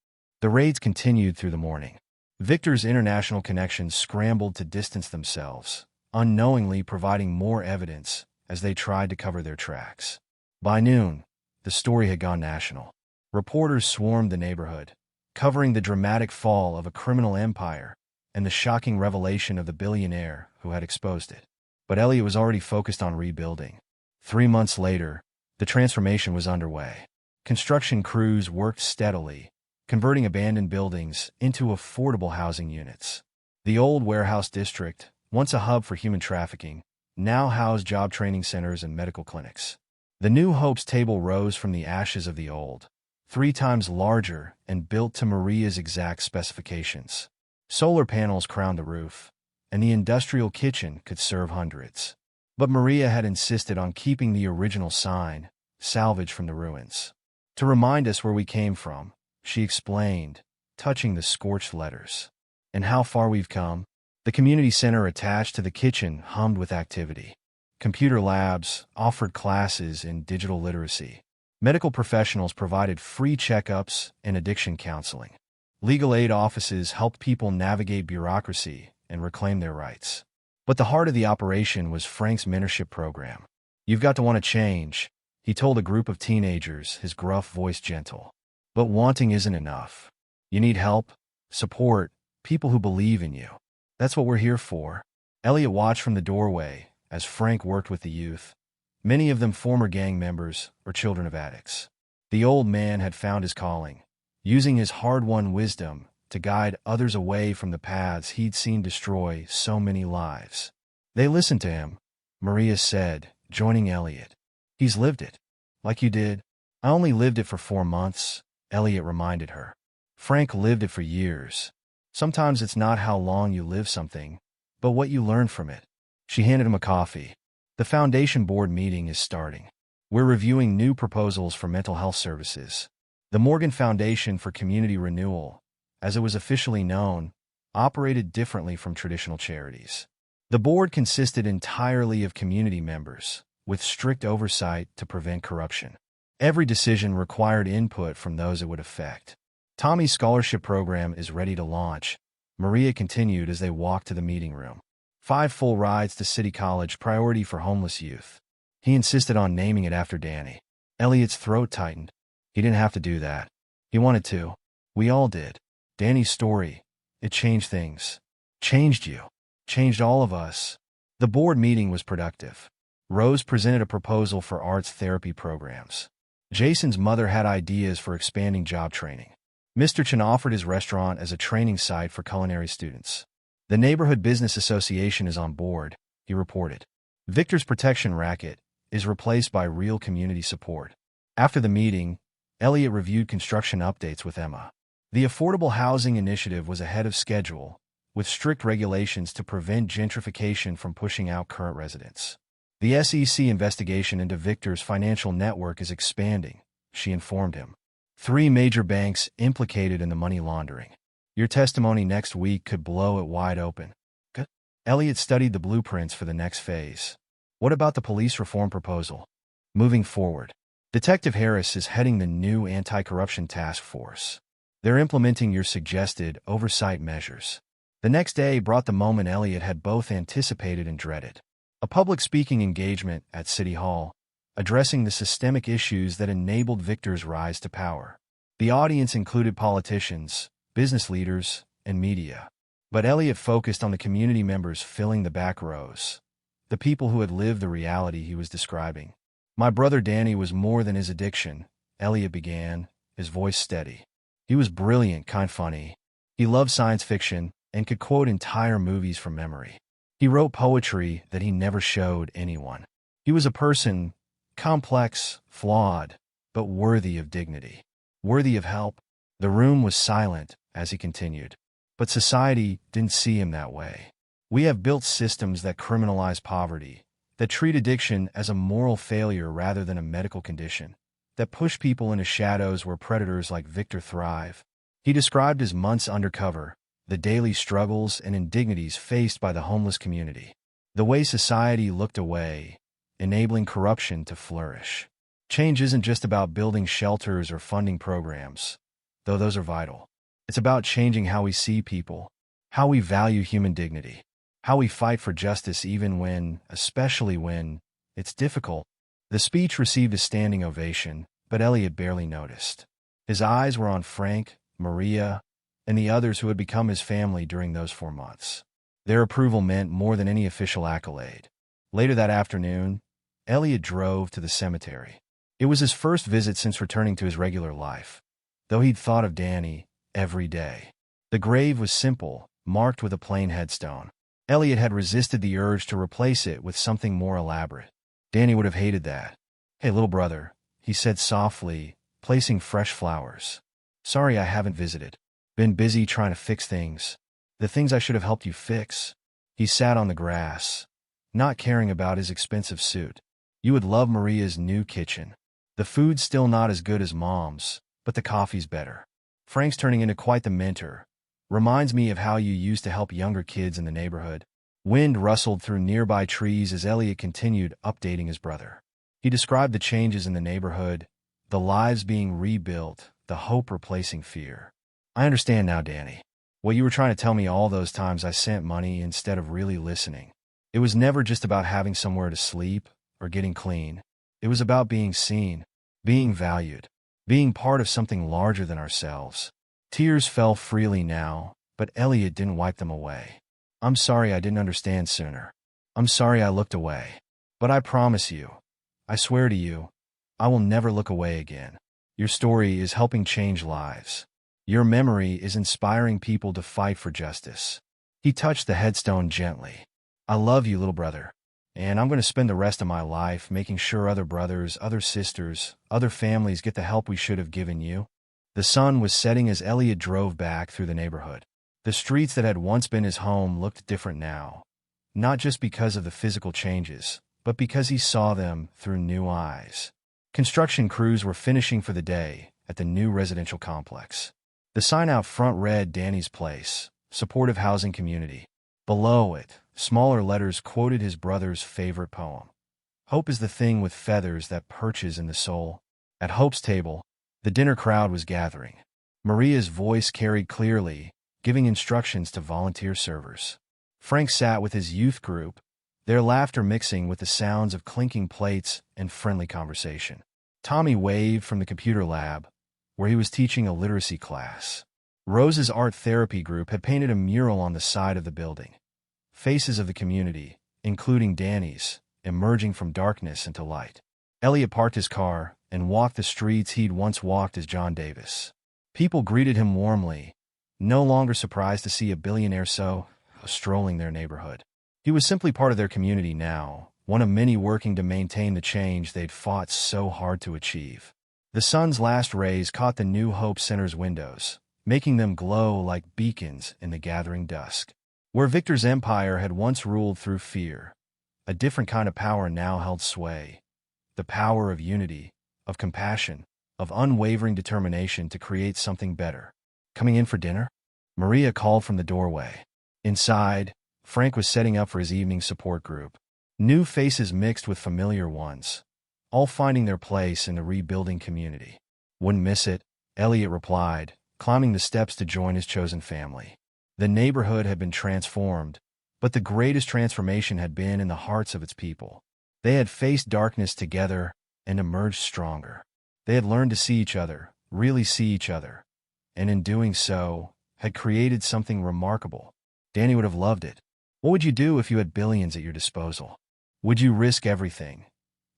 Speaker 1: The raids continued through the morning. Victor's international connections scrambled to distance themselves, unknowingly providing more evidence as they tried to cover their tracks. By noon, the story had gone national. Reporters swarmed the neighborhood, covering the dramatic fall of a criminal empire and the shocking revelation of the billionaire who had exposed it. But Elliot was already focused on rebuilding. 3 months later, the transformation was underway. Construction crews worked steadily, converting abandoned buildings into affordable housing units. The old warehouse district, once a hub for human trafficking, now housed job training centers and medical clinics. The New Hope's table rose from the ashes of the old, 3 times larger and built to Maria's exact specifications. Solar panels crowned the roof, and the industrial kitchen could serve hundreds. But Maria had insisted on keeping the original sign, salvaged from the ruins. To remind us where we came from, she explained, touching the scorched letters. And how far we've come. The community center attached to the kitchen hummed with activity. Computer labs offered classes in digital literacy. Medical professionals provided free checkups and addiction counseling. Legal aid offices helped people navigate bureaucracy and reclaim their rights. But the heart of the operation was Frank's mentorship program. You've got to want to change, he told a group of teenagers, his gruff voice gentle. But wanting isn't enough. You need help, support, people who believe in you. That's what we're here for. Elliot watched from the doorway as Frank worked with the youth, many of them former gang members or children of addicts. The old man had found his calling, using his hard-won wisdom to guide others away from the paths he'd seen destroy so many lives. They listened to him, Maria said, joining Elliot. He's lived it. Like you did. I only lived it for 4 months, Elliot reminded her. Frank lived it for years. Sometimes it's not how long you live something, but what you learn from it. She handed him a coffee. The foundation board meeting is starting. We're reviewing new proposals for mental health services. The Morgan Foundation for Community Renewal, as it was officially known, operated differently from traditional charities. The board consisted entirely of community members, with strict oversight to prevent corruption. Every decision required input from those it would affect. Tommy's scholarship program is ready to launch, Maria continued as they walked to the meeting room. 5 full rides to City College, priority for homeless youth. He insisted on naming it after Danny. Elliot's throat tightened. He didn't have to do that. He wanted to. We all did. Danny's story, it changed things. Changed you. Changed all of us. The board meeting was productive. Rose presented a proposal for arts therapy programs. Jason's mother had ideas for expanding job training. Mr. Chen offered his restaurant as a training site for culinary students. The Neighborhood Business Association is on board, he reported. Victor's protection racket is replaced by real community support. After the meeting, Elliot reviewed construction updates with Emma. The Affordable Housing Initiative was ahead of schedule, with strict regulations to prevent gentrification from pushing out current residents. The SEC investigation into Victor's financial network is expanding, she informed him. 3 major banks implicated in the money laundering. Your testimony next week could blow it wide open. Elliot studied the blueprints for the next phase. What about the police reform proposal? Moving forward, Detective Harris is heading the new anti-corruption task force. They're implementing your suggested oversight measures. The next day brought the moment Elliot had both anticipated and dreaded. A public speaking engagement at City Hall, addressing the systemic issues that enabled Victor's rise to power. The audience included politicians, business leaders, and media. But Elliot focused on the community members filling the back rows, the people who had lived the reality he was describing. My brother Danny was more than his addiction, Elliot began, his voice steady. He was brilliant, kind funny. He loved science fiction and could quote entire movies from memory. He wrote poetry that he never showed anyone. He was a person, complex, flawed, but worthy of dignity. Worthy of help. The room was silent as he continued. But society didn't see him that way. We have built systems that criminalize poverty, that treat addiction as a moral failure rather than a medical condition, that push people into shadows where predators like Victor thrive. He described his months undercover, the daily struggles and indignities faced by the homeless community, the way society looked away, enabling corruption to flourish. Change isn't just about building shelters or funding programs, though those are vital. It's about changing how we see people, how we value human dignity, how we fight for justice even when, especially when, it's difficult. The speech received a standing ovation, but Elliot barely noticed. His eyes were on Frank, Maria, and the others who had become his family during those 4 months. Their approval meant more than any official accolade. Later that afternoon, Elliot drove to the cemetery. It was his first visit since returning to his regular life, though he'd thought of Danny every day. The grave was simple, marked with a plain headstone. Elliot had resisted the urge to replace it with something more elaborate. Danny would have hated that. "Hey, little brother," he said softly, placing fresh flowers. "Sorry I haven't visited. Been busy trying to fix things. The things I should have helped you fix." He sat on the grass, not caring about his expensive suit. "You would love Maria's new kitchen. The food's still not as good as Mom's, but the coffee's better. Frank's turning into quite the mentor. Reminds me of how you used to help younger kids in the neighborhood." Wind rustled through nearby trees as Elliot continued updating his brother. He described the changes in the neighborhood, the lives being rebuilt, the hope replacing fear. "I understand now, Danny. What you were trying to tell me all those times I sent money instead of really listening. It was never just about having somewhere to sleep or getting clean. It was about being seen, being valued, being part of something larger than ourselves." Tears fell freely now, but Elliot didn't wipe them away. "I'm sorry I didn't understand sooner. I'm sorry I looked away. But I promise you, I swear to you, I will never look away again. Your story is helping change lives. Your memory is inspiring people to fight for justice." He touched the headstone gently. "I love you, little brother. And I'm going to spend the rest of my life making sure other brothers, other sisters, other families get the help we should have given you." The sun was setting as Elliot drove back through the neighborhood. The streets that had once been his home looked different now, not just because of the physical changes, but because he saw them through new eyes. Construction crews were finishing for the day at the new residential complex. The sign out front read Danny's Place, supportive housing community. Below it, smaller letters quoted his brother's favorite poem. "Hope is the thing with feathers that perches in the soul." At Hope's table, the dinner crowd was gathering. Maria's voice carried clearly, giving instructions to volunteer servers. Frank sat with his youth group, their laughter mixing with the sounds of clinking plates and friendly conversation. Tommy waved from the computer lab, where he was teaching a literacy class. Rose's art therapy group had painted a mural on the side of the building. Faces of the community, including Danny's, emerging from darkness into light. Elliot parked his car and walked the streets he'd once walked as John Davis. People greeted him warmly, no longer surprised to see a billionaire strolling their neighborhood. He was simply part of their community now, one of many working to maintain the change they'd fought so hard to achieve. The sun's last rays caught the new Hope Center's windows, making them glow like beacons in the gathering dusk. Where Victor's empire had once ruled through fear, a different kind of power now held sway. The power of unity, of compassion, of unwavering determination to create something better. "Coming in for dinner?" Maria called from the doorway. Inside, Frank was setting up for his evening support group. New faces mixed with familiar ones, all finding their place in the rebuilding community. "Wouldn't miss it," Elliot replied, climbing the steps to join his chosen family. The neighborhood had been transformed, but the greatest transformation had been in the hearts of its people. They had faced darkness together and emerged stronger. They had learned to see each other, really see each other, and in doing so, had created something remarkable. Danny would have loved it. What would you do if you had billions at your disposal? Would you risk everything?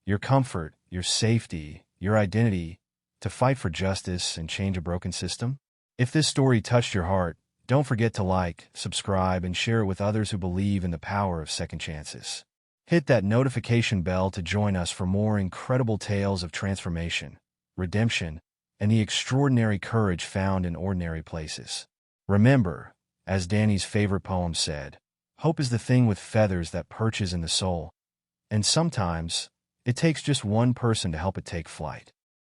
Speaker 1: Your comfort, your safety, your identity, to fight for justice and change a broken system? If this story touched your heart, don't forget to like, subscribe, and share it with others who believe in the power of second chances. Hit that notification bell to join us for more incredible tales of transformation, redemption, and the extraordinary courage found in ordinary places. Remember, as Danny's favorite poem said, hope is the thing with feathers that perches in the soul, and sometimes it takes just one person to help it take flight.